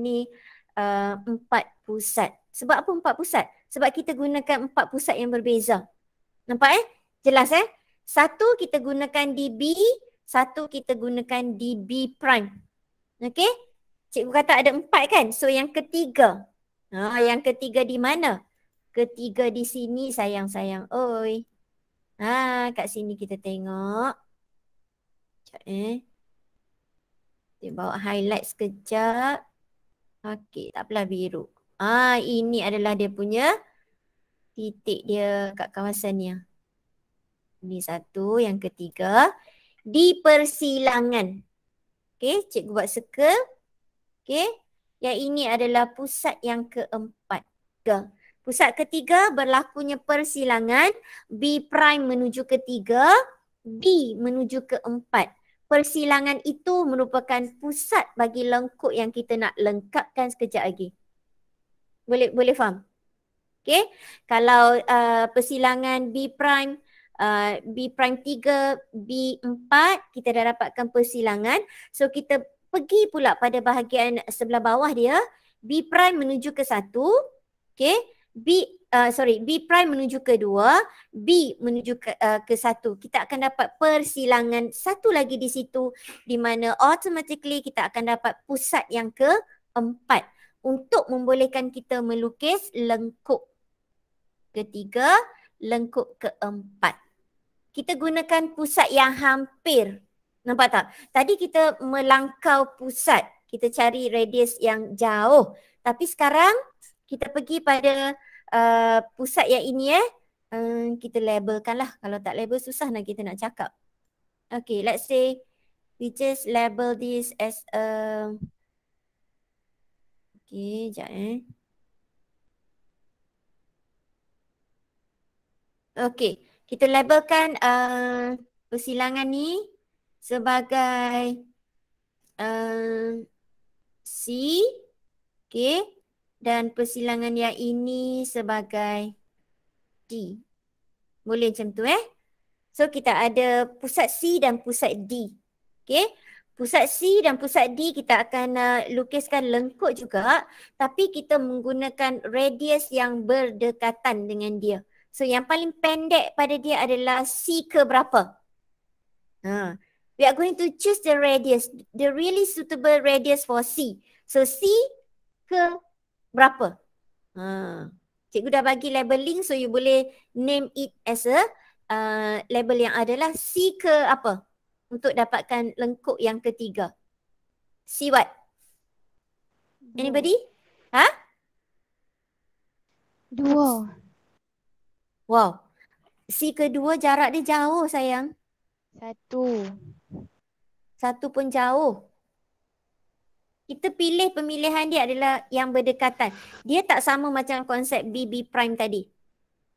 pusat. Sebab apa 4 pusat? Sebab kita gunakan 4 pusat yang berbeza. Nampak Jelas Satu kita gunakan di B, satu kita gunakan di B prime. Okey? Cikgu kata ada 4 kan? So yang ketiga. Yang ketiga di mana? Ketiga di sini sayang-sayang. Oi. Kat sini kita tengok. Sekejap Kita bawa highlight sekejap. Okey, tak apalah biru. Ini adalah dia punya titik dia kat kawasan ni. Ini satu, yang ketiga. Di persilangan. Okey, cikgu buat circle. Okey. Yang ini adalah pusat yang keempat. Pusat ketiga berlakunya persilangan B prime menuju ke 3, B menuju ke 4. Persilangan itu merupakan pusat bagi lengkuk yang kita nak lengkapkan sekejap lagi. Boleh faham? Okey. Kalau persilangan B prime 3, B4, kita dah dapatkan persilangan. So kita pergi pula pada bahagian sebelah bawah dia. B prime menuju ke 1. Okey. B prime menuju ke 2. B menuju ke 1. Kita akan dapat persilangan satu lagi di situ, di mana automatically kita akan dapat pusat yang keempat untuk membolehkan kita melukis lengkuk ketiga, lengkuk keempat. Kita gunakan pusat yang hampir. Nampak tak? Tadi kita melangkau pusat. Kita cari radius yang jauh. Tapi sekarang kita pergi pada pusat yang ini kita labelkan lah. Kalau tak label susah nak kita nak cakap. Okay, let's say we just label this as a... Okay, sekejap Okay, kita labelkan persilangan ni sebagai C, okay, dan persilangan yang ini sebagai D. Boleh macam tu So kita ada pusat C dan pusat D. Okay, pusat C dan pusat D kita akan lukiskan lengkuk juga, tapi kita menggunakan radius yang berdekatan dengan dia. So yang paling pendek pada dia adalah C ke berapa? We are going to choose the radius, the really suitable radius for C. So C ke berapa? Cikgu dah bagi labeling, so you boleh name it as a label yang adalah C ke apa? Untuk dapatkan lengkuk yang ketiga. C what? Anybody? Dua. Wow. C kedua jarak dia jauh sayang. Satu pun jauh. Kita pilih pemilihan dia adalah yang berdekatan. Dia tak sama macam konsep BB prime tadi.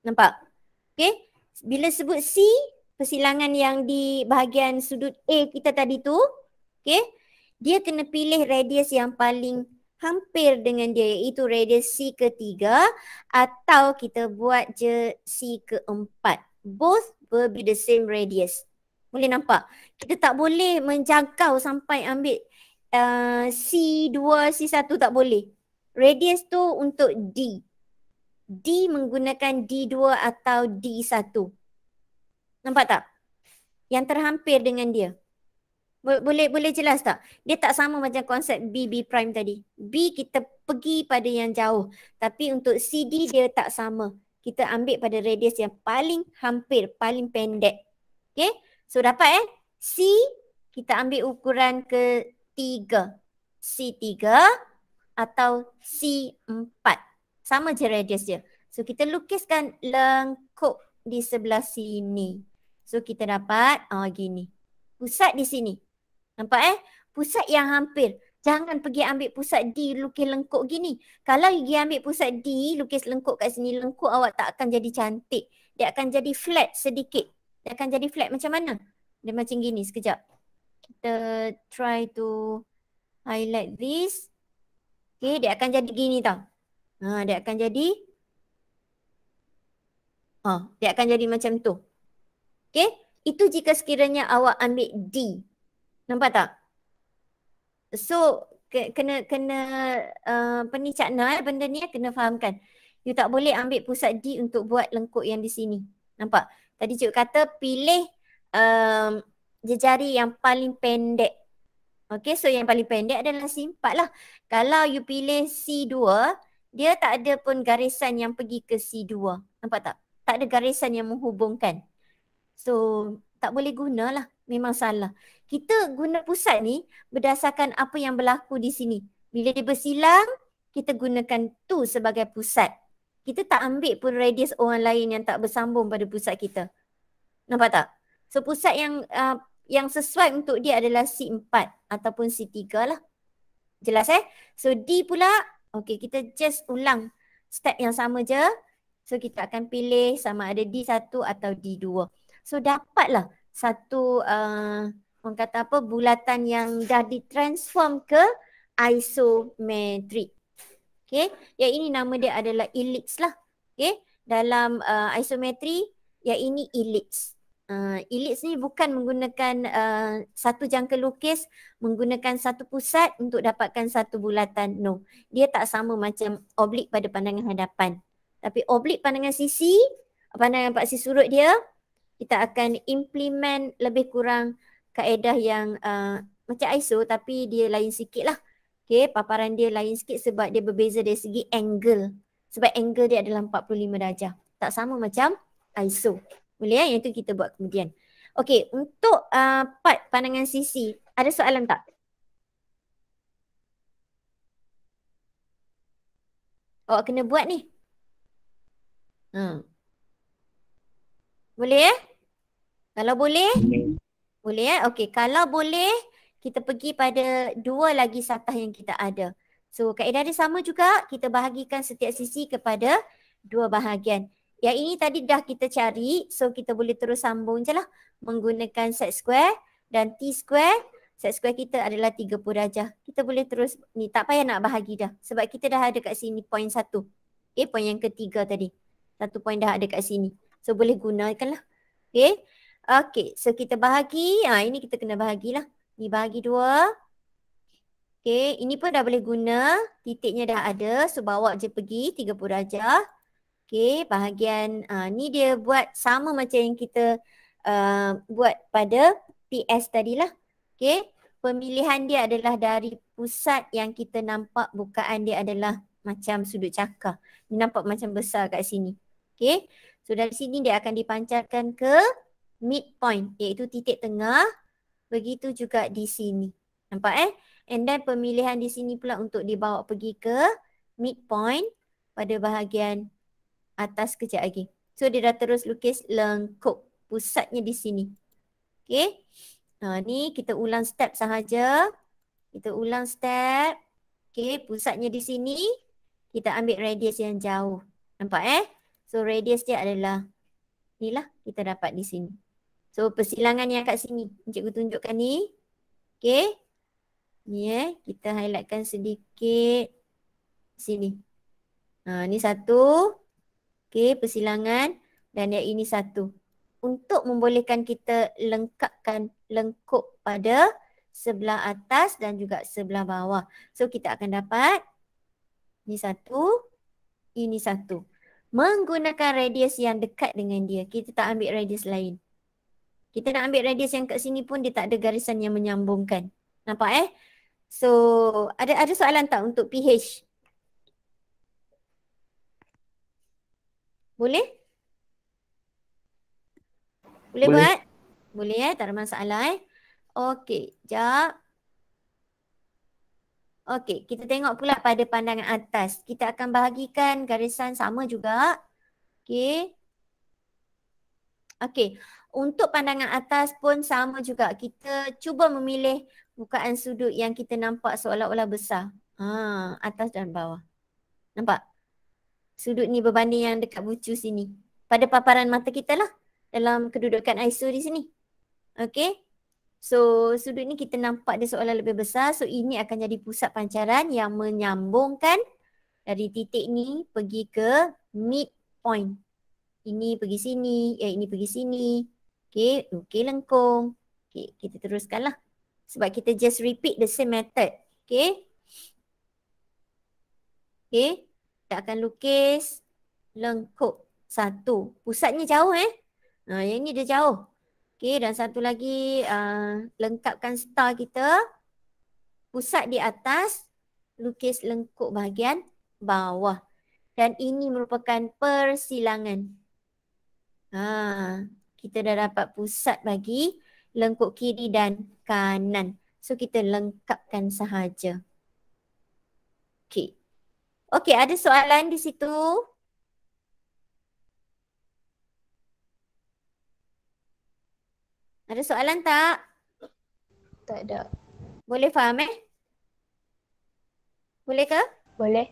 Nampak? Okay. Bila sebut C, persilangan yang di bahagian sudut A kita tadi tu, okay, dia kena pilih radius yang paling hampir dengan dia, iaitu radius C ketiga, atau kita buat je C keempat. Both will be the same radius. Boleh nampak? Kita tak boleh menjangkau sampai ambil C2, C1 tak boleh. Radius tu untuk D. D menggunakan D2 atau D1. Nampak tak? Yang terhampir dengan dia. Boleh jelas tak? Dia tak sama macam konsep B prime tadi. B kita pergi pada yang jauh. Tapi untuk CD dia tak sama. Kita ambil pada radius yang paling hampir, paling pendek. Okay? So dapat C kita ambil ukuran ketiga. C3 atau C4. Sama je radius dia. So kita lukiskan lengkuk di sebelah sini. So kita dapat gini. Pusat di sini. Nampak Pusat yang hampir. Jangan pergi ambil pusat D lukis lengkuk gini. Kalau you pergi ambil pusat D lukis lengkuk kat sini, lengkuk awak tak akan jadi cantik. Dia akan jadi flat sedikit. Dia akan jadi flat macam mana? Dia macam gini, sekejap. Kita try to highlight this. Okay, dia akan jadi gini tau. Dia akan jadi dia akan jadi macam tu. Okay, itu jika sekiranya awak ambil D. Nampak tak? So kena ni Cak Na, benda ni kena fahamkan. You tak boleh ambil pusat D untuk buat lengkuk yang di sini. Nampak? Tadi cikgu kata pilih jejari yang paling pendek. Okay, so yang paling pendek adalah C4 lah. Kalau you pilih C2, dia tak ada pun garisan yang pergi ke C2. Nampak tak? Tak ada garisan yang menghubungkan. So tak boleh gunalah. Memang salah. Kita guna pusat ni berdasarkan apa yang berlaku di sini. Bila dia bersilang, kita gunakan tu sebagai pusat. Kita tak ambil pun radius orang lain yang tak bersambung pada pusat kita. Nampak tak? So pusat yang sesuai untuk dia adalah C4 ataupun C3 lah. Jelas So D pula, okay, kita just ulang step yang sama je. So kita akan pilih sama ada D1 atau D2. So dapatlah satu orang kata apa, bulatan yang dah ditransform ke isometrik. Okay, yang ini nama dia adalah ellipse lah. Okay, dalam isometri yang ini ellipse. Ellipse ni bukan menggunakan satu jangka lukis, menggunakan satu pusat untuk dapatkan satu bulatan. No, dia tak sama macam oblik pada pandangan hadapan. Tapi oblik pandangan sisi, pandangan paksi surut dia, kita akan implement lebih kurang kaedah yang macam ISO tapi dia lain sikit lah. Okay, paparan dia lain sikit sebab dia berbeza dari segi angle. Sebab angle dia adalah 45 darjah. Tak sama macam ISO. Boleh yang itu kita buat kemudian. Okay, untuk part pandangan sisi, ada soalan tak? Awak kena buat ni. Boleh? Kalau boleh? Boleh. Boleh. Okey, kalau boleh kita pergi pada 2 lagi satah yang kita ada. So kaedah dia sama juga, kita bahagikan setiap sisi kepada 2 bahagian. Yang ini tadi dah kita cari, so kita boleh terus sambung je lah menggunakan set square dan T square. Set square kita adalah 30 darjah. Kita boleh terus ni, tak payah nak bahagi dah sebab kita dah ada kat sini poin 1. Okay, poin yang ketiga tadi. 1 poin dah ada kat sini. So boleh gunakan lah. Okay. Okay, so kita bahagi. Ini kita kena bahagilah. Ni bahagi 2. Okay, ini pun dah boleh guna. Titiknya dah ada. So bawa je pergi 30 darjah. Okay, bahagian ni dia buat sama macam yang kita buat pada PS tadilah. Okay, pemilihan dia adalah dari pusat yang kita nampak bukaan dia adalah macam sudut cakar. Dia nampak macam besar kat sini. Okay, so dari sini dia akan dipancarkan ke midpoint iaitu titik tengah. Begitu juga di sini. Nampak And then pemilihan di sini pula untuk dibawa pergi ke midpoint pada bahagian atas kejap lagi. So dia dah terus lukis lengkuk. Pusatnya di sini. Okay. Ni kita ulang step sahaja. Kita ulang step. Okay, pusatnya di sini. Kita ambil radius yang jauh. Nampak So radius dia adalah inilah kita dapat di sini. So persilangan yang kat sini. Cikgu tunjukkan ni. Okay. Ni kita highlightkan sedikit. Sini. Ni satu. Okay, persilangan. Dan yang ini satu. Untuk membolehkan kita lengkapkan lengkuk pada sebelah atas dan juga sebelah bawah. So kita akan dapat ini satu, ini satu. Menggunakan radius yang dekat dengan dia. Kita tak ambil radius lain. Kita nak ambil radius yang kat sini pun dia tak ada garisan yang menyambungkan. Nampak So ada soalan tak untuk PH? Boleh? Boleh buat? Boleh tak ada masalah Okey, jap. Okey, kita tengok pula pada pandangan atas. Kita akan bahagikan garisan sama juga. Okey. Okey, untuk pandangan atas pun sama juga. Kita cuba memilih bukaan sudut yang kita nampak seolah-olah besar. Atas dan bawah. Nampak? Sudut ni berbanding yang dekat bucu sini. Pada paparan mata kita lah. Dalam kedudukan ISO di sini. Okay. So sudut ni kita nampak dia seolah lebih besar. So ini akan jadi pusat pancaran yang menyambungkan dari titik ni pergi ke midpoint. Ini pergi sini. Ini pergi sini. Okay. Okay lengkung. Okay. Kita teruskan lah. Sebab kita just repeat the same method. Okay. Okay. Kita akan lukis lengkuk satu. Pusatnya jauh yang ni dia jauh. Okay, dan satu lagi lengkapkan star kita. Pusat di atas, lukis lengkuk bahagian bawah. Dan ini merupakan persilangan. Kita dah dapat pusat bagi lengkuk kiri dan kanan. So kita lengkapkan sahaja. Okay. Okay, ada soalan di situ? Ada soalan tak? Tak ada. Boleh faham Boleh ke? Boleh.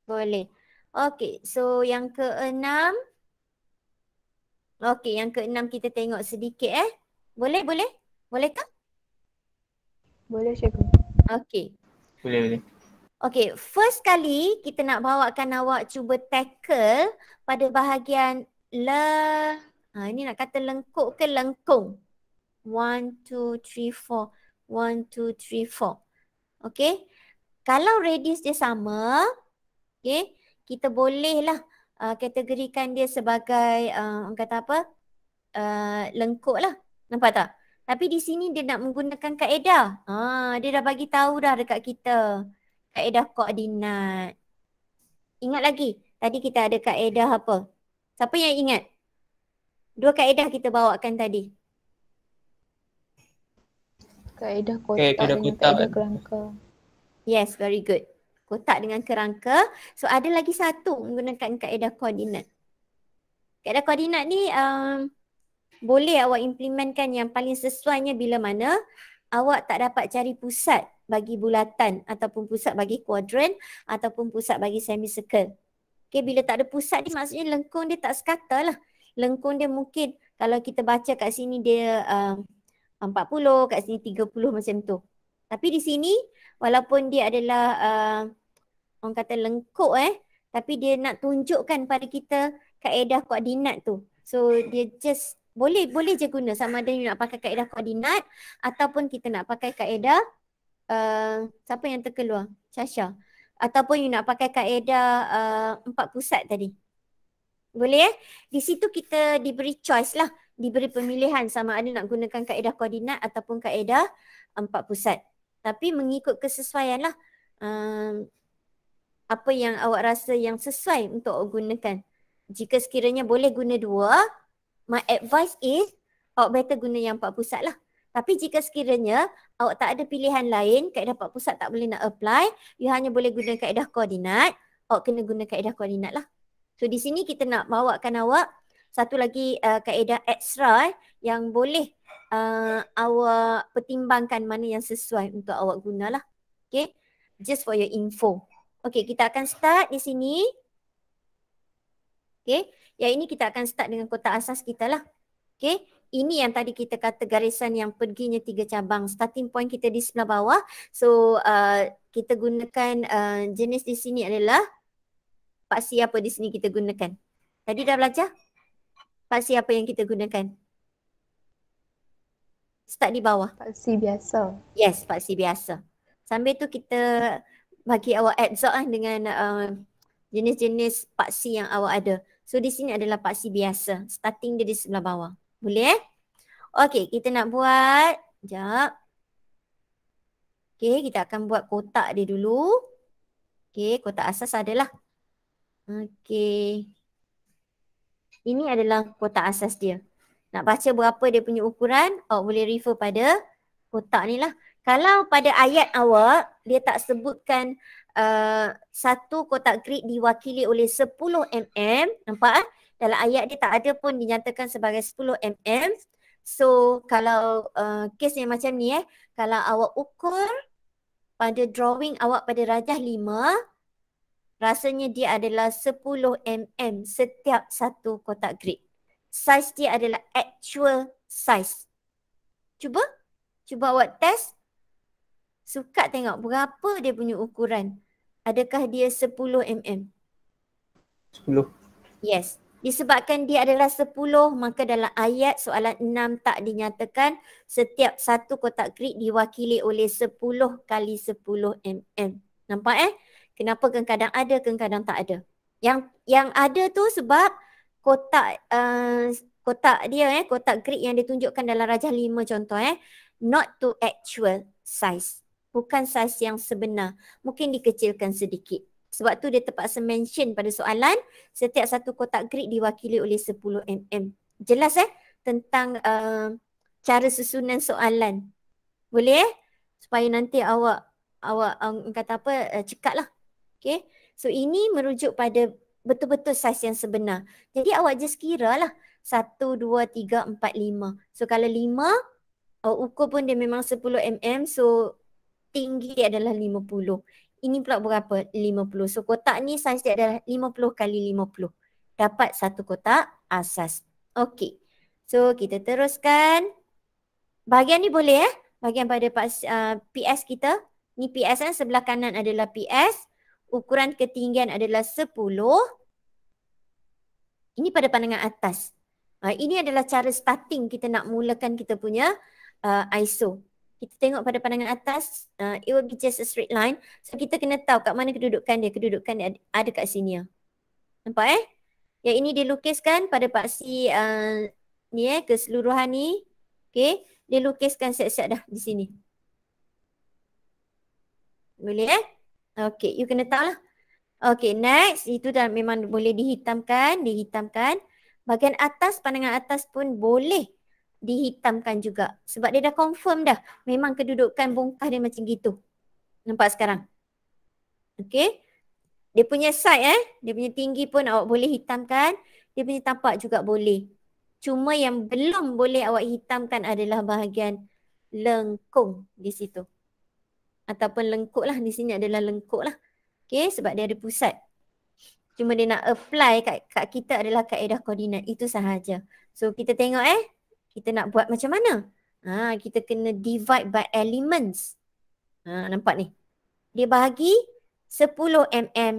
Boleh. Okey, so yang ke-6. Okey, yang ke-6 kita tengok sedikit Boleh? Boleh ke? Boleh cikgu. Okey. Boleh. Okey, first kali kita nak bawakan awak cuba tackle pada bahagian ini nak kata lengkuk ke lengkung. 1, 2, 3, 4. 1, 2, 3, 4. Okay. Kalau radius dia sama, okay, kita bolehlah kategorikan dia sebagai orang kata apa? Lengkuk lah. Nampak tak? Tapi di sini dia nak menggunakan kaedah. Dia dah bagi tahu dah dekat kita. Kaedah koordinat. Ingat lagi, tadi kita ada kaedah apa? Siapa yang ingat? 2 kaedah kita bawakan tadi. Kaedah kotak dengan kaedah kerangka. Yes, very good. Kotak dengan kerangka. So ada lagi satu menggunakan kaedah koordinat. Kaedah koordinat ni boleh awak implementkan yang paling sesuainya bila mana awak tak dapat cari pusat bagi bulatan ataupun pusat bagi kuadran ataupun pusat bagi semicircle. Okay, bila tak ada pusat ni maksudnya lengkung dia tak sekata lah. Lengkung dia mungkin kalau kita baca kat sini dia 40, kat sini 30 macam tu. Tapi di sini walaupun dia adalah orang kata lengkuk tapi dia nak tunjukkan pada kita kaedah koordinat tu. So dia just boleh je guna sama ada you nak pakai kaedah koordinat ataupun kita nak pakai kaedah siapa yang terkeluar? Syasha. Ataupun you nak pakai kaedah 4 pusat tadi. Boleh Di situ kita diberi choice lah. Diberi pemilihan sama ada nak gunakan kaedah koordinat ataupun kaedah 4 pusat. Tapi mengikut kesesuaian lah. Apa yang awak rasa yang sesuai untuk awak gunakan. Jika sekiranya boleh guna 2, my advice is awak better guna yang 4 pusat lah. Tapi jika sekiranya awak tak ada pilihan lain, kaedah 4 pusat tak boleh nak apply, you hanya boleh guna kaedah koordinat, awak kena guna kaedah koordinat lah. So di sini kita nak bawakan awak satu lagi kaedah extra yang boleh awak pertimbangkan mana yang sesuai untuk awak gunalah. Okay, just for your info. Okay, kita akan start di sini. Okay, yang ini kita akan start dengan kotak asas kita lah. Okay, ini yang tadi kita kata garisan yang perginya 3 cabang. Starting point kita di sebelah bawah. So, kita gunakan jenis di sini adalah paksi apa di sini kita gunakan. Tadi dah belajar? Paksi apa yang kita gunakan? Start di bawah. Paksi biasa. Yes, paksi biasa. Sambil tu kita bagi awak absorb dengan jenis-jenis paksi yang awak ada. So di sini adalah paksi biasa. Starting dia di sebelah bawah. Boleh Okey, kita nak buat. Sekejap. Okey, kita akan buat kotak dia dulu. Okey, kotak asas adalah. Okey. Ini adalah kotak asas dia. Nak baca berapa dia punya ukuran, awak boleh refer pada kotak ni lah. Kalau pada ayat awak, dia tak sebutkan satu kotak grid diwakili oleh 10 mm. Nampak Dalam ayat dia tak ada pun dinyatakan sebagai 10 mm. So kalau kes yang macam ni kalau awak ukur pada drawing awak pada rajah 5, rasanya dia adalah 10 mm setiap satu kotak grid. Size dia adalah actual size. Cuba awak test. Suka tengok berapa dia punya ukuran. Adakah dia 10 mm? 10. Yes. Disebabkan dia adalah 10, maka dalam ayat soalan 6 tak dinyatakan setiap satu kotak grid diwakili oleh 10 kali 10 mm. Nampak Kenapa kadang-kadang ada, kadang-kadang tak ada. Yang ada tu sebab kotak dia kotak grid yang ditunjukkan dalam rajah 5 contoh not to actual size. Bukan saiz yang sebenar. Mungkin dikecilkan sedikit. Sebab tu dia terpaksa mention pada soalan setiap satu kotak grid diwakili oleh 10 mm. Jelas tentang cara susunan soalan. Boleh supaya nanti awak kata apa cekat lah. Okay. So ini merujuk pada betul-betul saiz yang sebenar. Jadi awak just kira lah 1, 2, 3, 4, 5. So kalau 5 awak ukur pun dia memang 10 mm. So tinggi dia adalah 50. Ini pula berapa? 50. So kotak ni saiz dia adalah 50 kali 50. Dapat satu kotak asas. Okey. So kita teruskan. Bahagian ni boleh bahagian pada PS kita. Ni PS sebelah kanan adalah PS. Ukuran ketinggian adalah 10. Ini pada pandangan atas. Ini adalah cara starting kita nak mulakan kita punya ISO. Kita tengok pada pandangan atas, it will be just a straight line. So kita kena tahu kat mana kedudukan dia. Kedudukan dia ada kat sini. Nampak Yang ini dilukiskan pada paksi ni keseluruhan ni. Okay. Dia lukiskan siap-siap dah di sini. Boleh Okay, you kena tahu lah. Okay, next. Itu dah memang boleh dihitamkan. Bahagian atas, pandangan atas pun boleh dihitamkan juga. Sebab dia dah confirm dah. Memang kedudukan bongkah dia macam gitu. Nampak sekarang? Okay. Dia punya side dia punya tinggi pun awak boleh hitamkan. Dia punya tapak juga boleh. Cuma yang belum boleh awak hitamkan adalah bahagian lengkung di situ. Ataupun lengkuk lah, di sini adalah lengkuk lah. Okay, sebab dia ada pusat. Cuma dia nak apply kat kita adalah kaedah koordinat. Itu sahaja. So kita tengok kita nak buat macam mana? Kita kena divide by elements. Nampak ni. Dia bahagi 10 mm.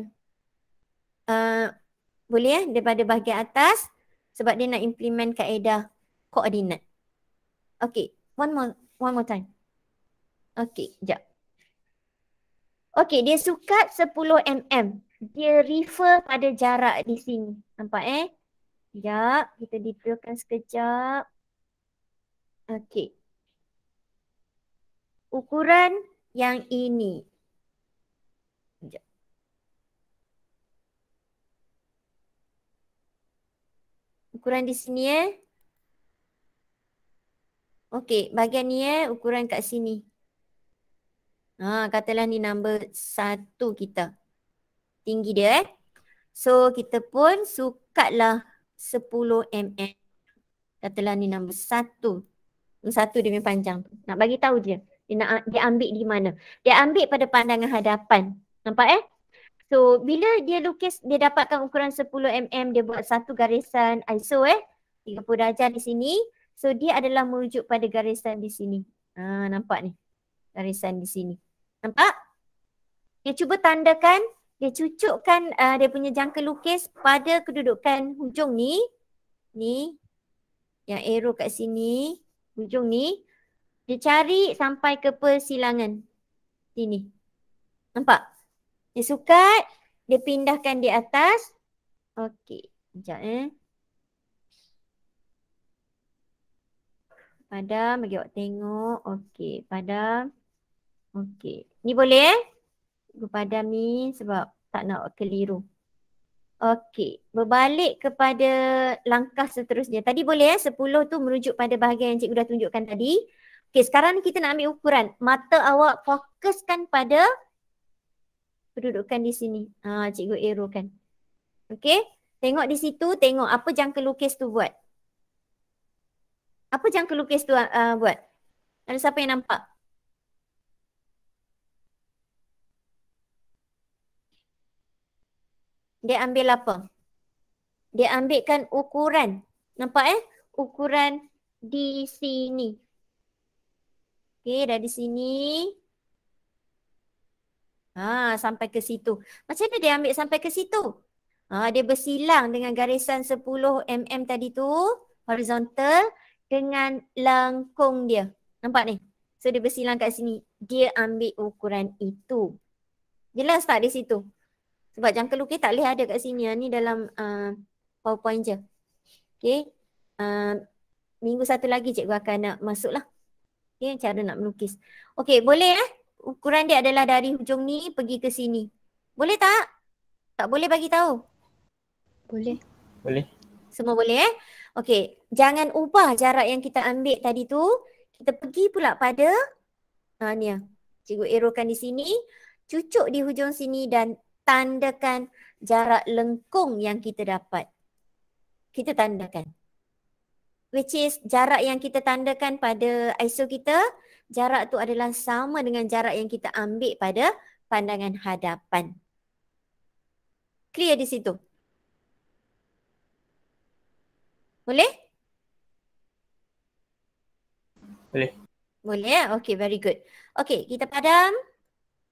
Boleh daripada bahagian atas sebab dia nak implement kaedah koordinat. Okay, one more time. Okay, sekejap. Okay, dia sukat 10 mm. Dia refer pada jarak di sini. Nampak Sekejap, kita detailkan sekejap. Okay. Ukuran yang ini. Sekejap. Ukuran di sini Okey, bahagian ni ukuran kat sini. Katalah ni number 1 kita. Tinggi dia So kita pun sukatlah 10 mm. Katalah ni number 1. Yang 1 dia punya panjang tu. Nak bagi tahu dia. Dia ambil di mana? Dia ambil pada pandangan hadapan. Nampak So bila dia lukis, dia dapatkan ukuran 10 mm, dia buat satu garisan ISO 30 darjah di sini. So dia adalah merujuk pada garisan di sini. Nampak ni. Garisan di sini. Nampak? Dia cuba tandakan, dia cucukkan dia punya jangka lukis pada kedudukan hujung ni. Ni. Yang arrow kat sini. Hujung ni. Dia cari sampai ke persilangan. Sini. Nampak? Dia sukat, dia pindahkan di atas. Okey, sekejap Padam, bagi awak tengok. Okey, padam. Okey, ni boleh padam ni sebab tak nak keliru. Okey, berbalik kepada langkah seterusnya. Tadi boleh 10 tu merujuk pada bahagian yang cikgu dah tunjukkan tadi. Okey, sekarang kita nak ambil ukuran. Mata awak fokuskan pada kedudukan di sini. Cikgu arrowkan. Okey, tengok di situ, tengok apa jangka lukis tu buat. Apa jangka lukis tu buat? Ada siapa yang nampak? Dia ambil apa? Dia ambilkan ukuran. Nampak Ukuran di sini. Okey, dari sini. Sampai ke situ. Macam mana dia ambil sampai ke situ? Dia bersilang dengan garisan 10 mm tadi tu. Horizontal. Dengan lengkung dia. Nampak ni? So dia bersilang kat sini. Dia ambil ukuran itu. Jelas tak di situ? Sebab jangka lukis tak boleh ada kat sini. Ni dalam PowerPoint je. Okay. Minggu satu lagi cikgu akan nak masuk lah. Okay, cara nak melukis. Okay, boleh ukuran dia adalah dari hujung ni pergi ke sini. Boleh tak? Tak boleh bagi tahu? Boleh. Boleh. Semua boleh Okey, jangan ubah jarak yang kita ambil tadi tu. Kita pergi pula pada ni cikgu arrowkan di sini, cucuk di hujung sini dan tandakan jarak lengkung yang kita dapat. Kita tandakan. Which is jarak yang kita tandakan pada ISO kita, jarak tu adalah sama dengan jarak yang kita ambil pada pandangan hadapan. Clear di situ? Boleh? Boleh. Boleh Okay, very good. Okay, kita padam.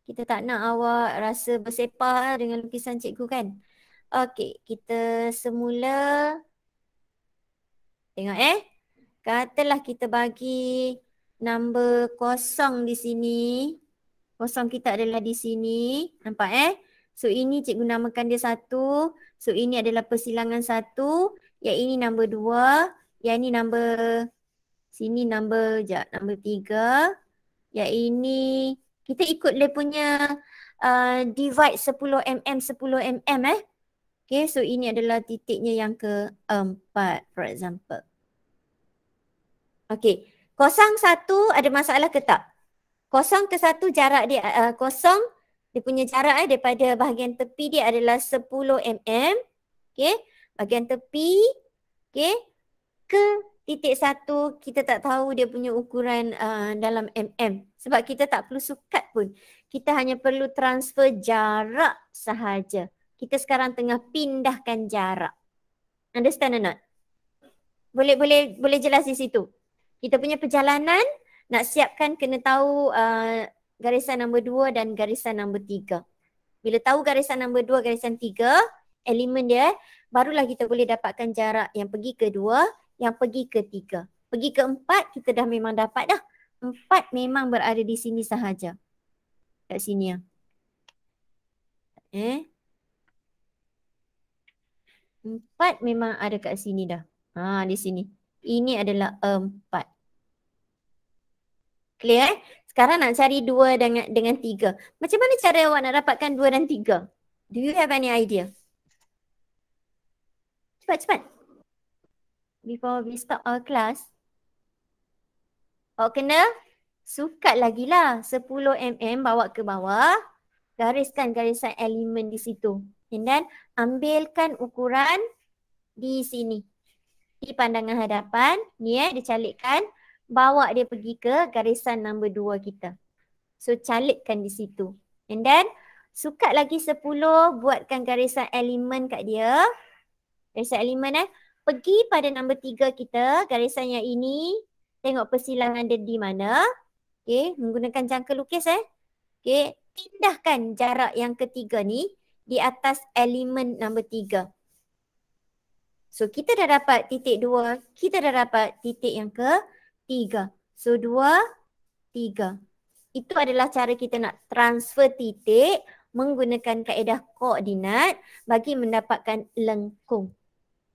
Kita tak nak awak rasa bersepah dengan lukisan cikgu kan? Okay, kita semula. Tengok Katalah kita bagi number kosong di sini. Kosong kita adalah di sini. Nampak So ini cikgu namakan dia 1. So ini adalah persilangan 1. Yang ini number 2. Yang ini number, sini number 3. Yang ini, kita ikut dia punya divide 10 mm, 10 mm Okay, so ini adalah titiknya yang keempat, for example. Okay, 01 ada masalah ke tak? 0 ke 1 jarak dia, 0 dia punya jarak daripada bahagian tepi dia adalah 10 mm. Okay. Bahagian tepi, okay, ke titik 1 kita tak tahu dia punya ukuran dalam mm. Sebab kita tak perlu sukat pun. Kita hanya perlu transfer jarak sahaja. Kita sekarang tengah pindahkan jarak. Understand or not? Boleh jelas di situ. Kita punya perjalanan nak siapkan kena tahu garisan nombor 2 dan garisan nombor 3. Bila tahu garisan nombor 2, garisan 3, elemen dia, barulah kita boleh dapatkan jarak yang pergi ke 2, yang pergi ke 3. Pergi ke 4, kita dah memang dapat dah. 4 memang berada di sini sahaja. Kat sini ya. 4 memang ada kat sini dah. Di sini. Ini adalah 4. Clear Sekarang nak cari 2 dengan 3. Macam mana cara awak nak dapatkan 2 dan 3? Do you have any idea? Cepat. Before we start our class. Awak kena sukat lagi lah. 10 mm bawa ke bawah. Gariskan garisan elemen di situ. And then ambilkan ukuran di sini. Di pandangan hadapan. Ni dicalikkan. Bawa dia pergi ke garisan nombor 2 kita. So calikkan di situ. And then sukat lagi 10, buatkan garisan elemen kat dia. Garisan elemen pergi pada nombor 3 kita, garisan yang ini. Tengok persilangan dia di mana. Okay, menggunakan jangka lukis Okay, pindahkan jarak yang ketiga ni di atas elemen nombor 3. So kita dah dapat titik 2, kita dah dapat titik yang ke-3. So 2, 3. Itu adalah cara kita nak transfer titik menggunakan kaedah koordinat bagi mendapatkan lengkung.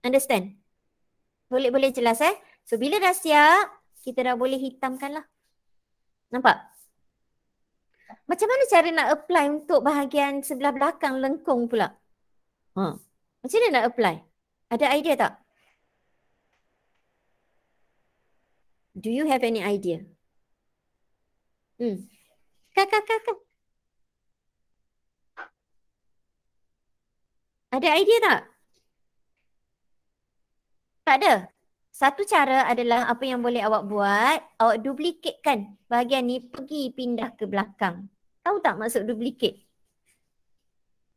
Understand? Boleh jelas So bila dah siap, kita dah boleh hitamkan lah. Nampak? Macam mana cara nak apply untuk bahagian sebelah belakang lengkung pula? Macam mana nak apply? Ada idea tak? Do you have any idea? Kak. Ada idea tak? Tak ada. Satu cara adalah apa yang boleh awak buat, awak duplikatkan bahagian ni pergi pindah ke belakang. Tahu tak maksud duplicate?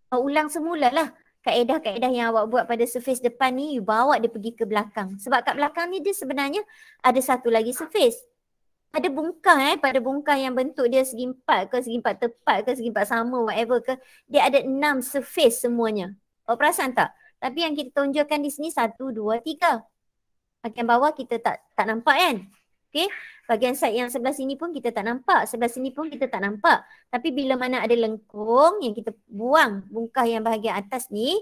Awak ulang semula lah. Kaedah-kaedah yang awak buat pada surface depan ni, you bawa dia pergi ke belakang. Sebab kat belakang ni dia sebenarnya ada satu lagi surface. Ada bungkah pada bungkah yang bentuk dia segi 4 ke, segi 4 tepat ke, segi 4 sama, whatever ke. Dia ada 6 surface semuanya. Awak perasan tak? Tapi yang kita tunjukkan di sini 1, 2, 3. Bahagian bawah kita tak nampak kan? Okay. Bahagian side yang sebelah sini pun kita tak nampak. Sebelah sini pun kita tak nampak. Tapi bila mana ada lengkung yang kita buang bungkah yang bahagian atas ni,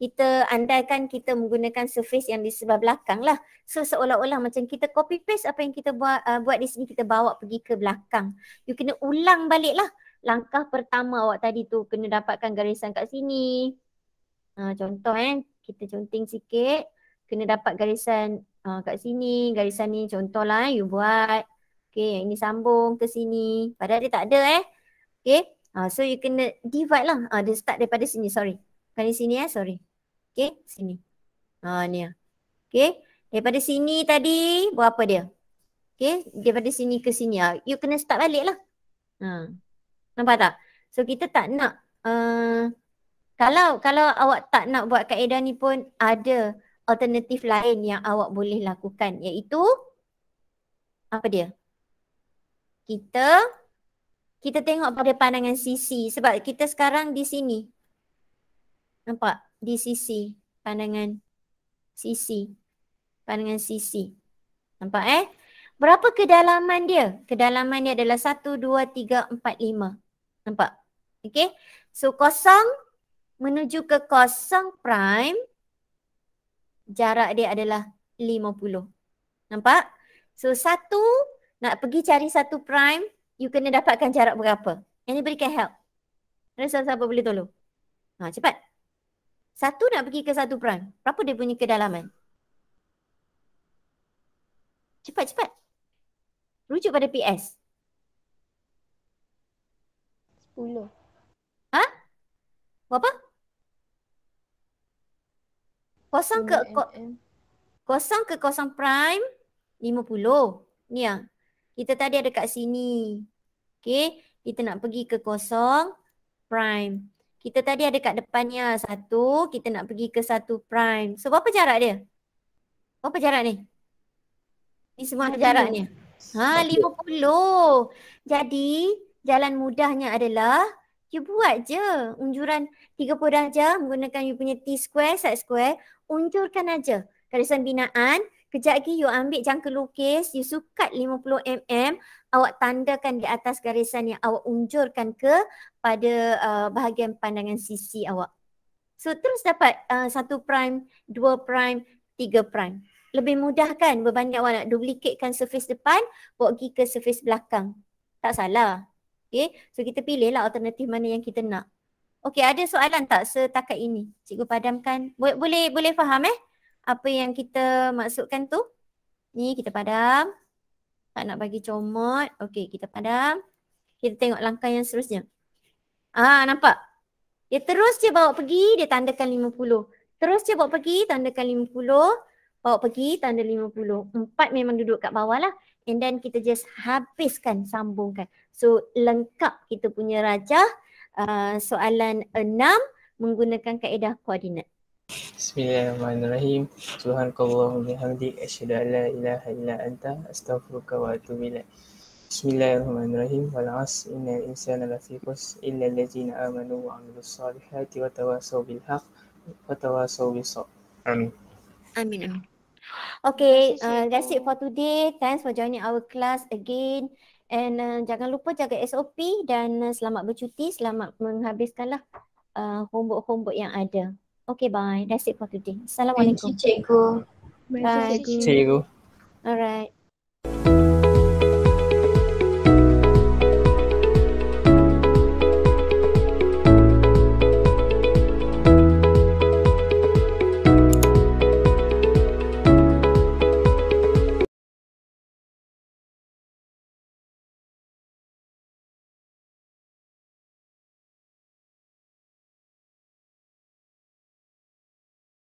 kita andaikan kita menggunakan surface yang di sebelah belakang lah. So seolah-olah macam kita copy paste apa yang kita buat di sini, kita bawa pergi ke belakang. You kena ulang balik lah. Langkah pertama awak tadi tu kena dapatkan garisan kat sini. Contoh kita conteng sikit. Kena dapat garisan kat sini, garisan ni contohlah you buat. Okay, yang ini sambung ke sini. Padahal dia tak ada Okay, so you kena divide lah. Dia start daripada sini, sorry. Bukan di sini sorry. Okay, sini. Ni Okay, daripada sini tadi buat apa dia? Okay, daripada sini ke sini you kena start balik lah. Nampak tak? So kita tak nak kalau awak tak nak buat kaedah ni pun ada alternatif lain yang awak boleh lakukan, iaitu apa dia? Kita tengok pada pandangan sisi sebab kita sekarang di sini. Nampak? Di sisi pandangan sisi. Pandangan sisi. Nampak Berapa kedalaman dia? Kedalaman dia adalah 1, 2, 3, 4, 5. Nampak? Okay. So kosong menuju ke kosong prime. Jarak dia adalah 50. Nampak? So 1, nak pergi cari 1 prime, you kena dapatkan jarak berapa? Anybody can help? Ada siapa boleh tolong? Cepat. 1 nak pergi ke 1 prime. Berapa dia punya kedalaman? Cepat. Rujuk pada PS. 10. Berapa? Kosong ke Kosong ke kosong prime 50. Ni ya. Kita tadi ada kat sini. Okey, kita nak pergi ke kosong prime. Kita tadi ada kat depannya 1, kita nak pergi ke 1 prime. So berapa jarak dia? Berapa jarak ni? Ni semua jarak ni. 50. Jadi jalan mudahnya adalah you buat je unjuran 30 darjah menggunakan you punya T square, side square. Unjurkan aja garisan binaan. Kejap lagi you ambil jangka lukis, you sukat 50 mm, awak tandakan di atas garisan yang awak unjurkan ke pada bahagian pandangan sisi awak. So terus dapat 1 prime, 2 prime, 3 prime. Lebih mudah kan berbanding awak nak duplikatekan surface depan, bawa pergi ke surface belakang. Tak salah. Okay, so kita pilihlah alternatif mana yang kita nak. Okay, ada soalan tak setakat ini? Cikgu padamkan. Boleh faham apa yang kita maksudkan tu? Ni kita padam. Tak nak bagi comot. Okay, kita padam. Kita tengok langkah yang seterusnya. Nampak? Dia terus je bawa pergi, dia tandakan 50. Terus je bawa pergi, tandakan 50. Bawa pergi, tanda 50. 4 memang duduk kat bawah lah. And then kita just habiskan, sambungkan. So lengkap kita punya rajah. Soalan 6 menggunakan kaedah koordinat. Bismillahirrahmanirrahim. Subhanakallahumma bihamdik asyhadu an la ilaha illa anta astaghfiruka wa atubu ilaik. Bismillahirrahmanirrahim. Wal 'asr innal insana lafi khusr illa allazina amanu wa 'amilus solihati wa tawassaw bil haqq wa tawassaw bis sabr. Amin. Amin. Okay, that's it for today. Thanks for joining our class again. And jangan lupa jaga SOP dan selamat bercuti, selamat menghabiskanlah homework yang ada. Okay, bye. That's it for today. Assalamualaikum. Thank you, cikgu. Bye. Cikgu. Alright.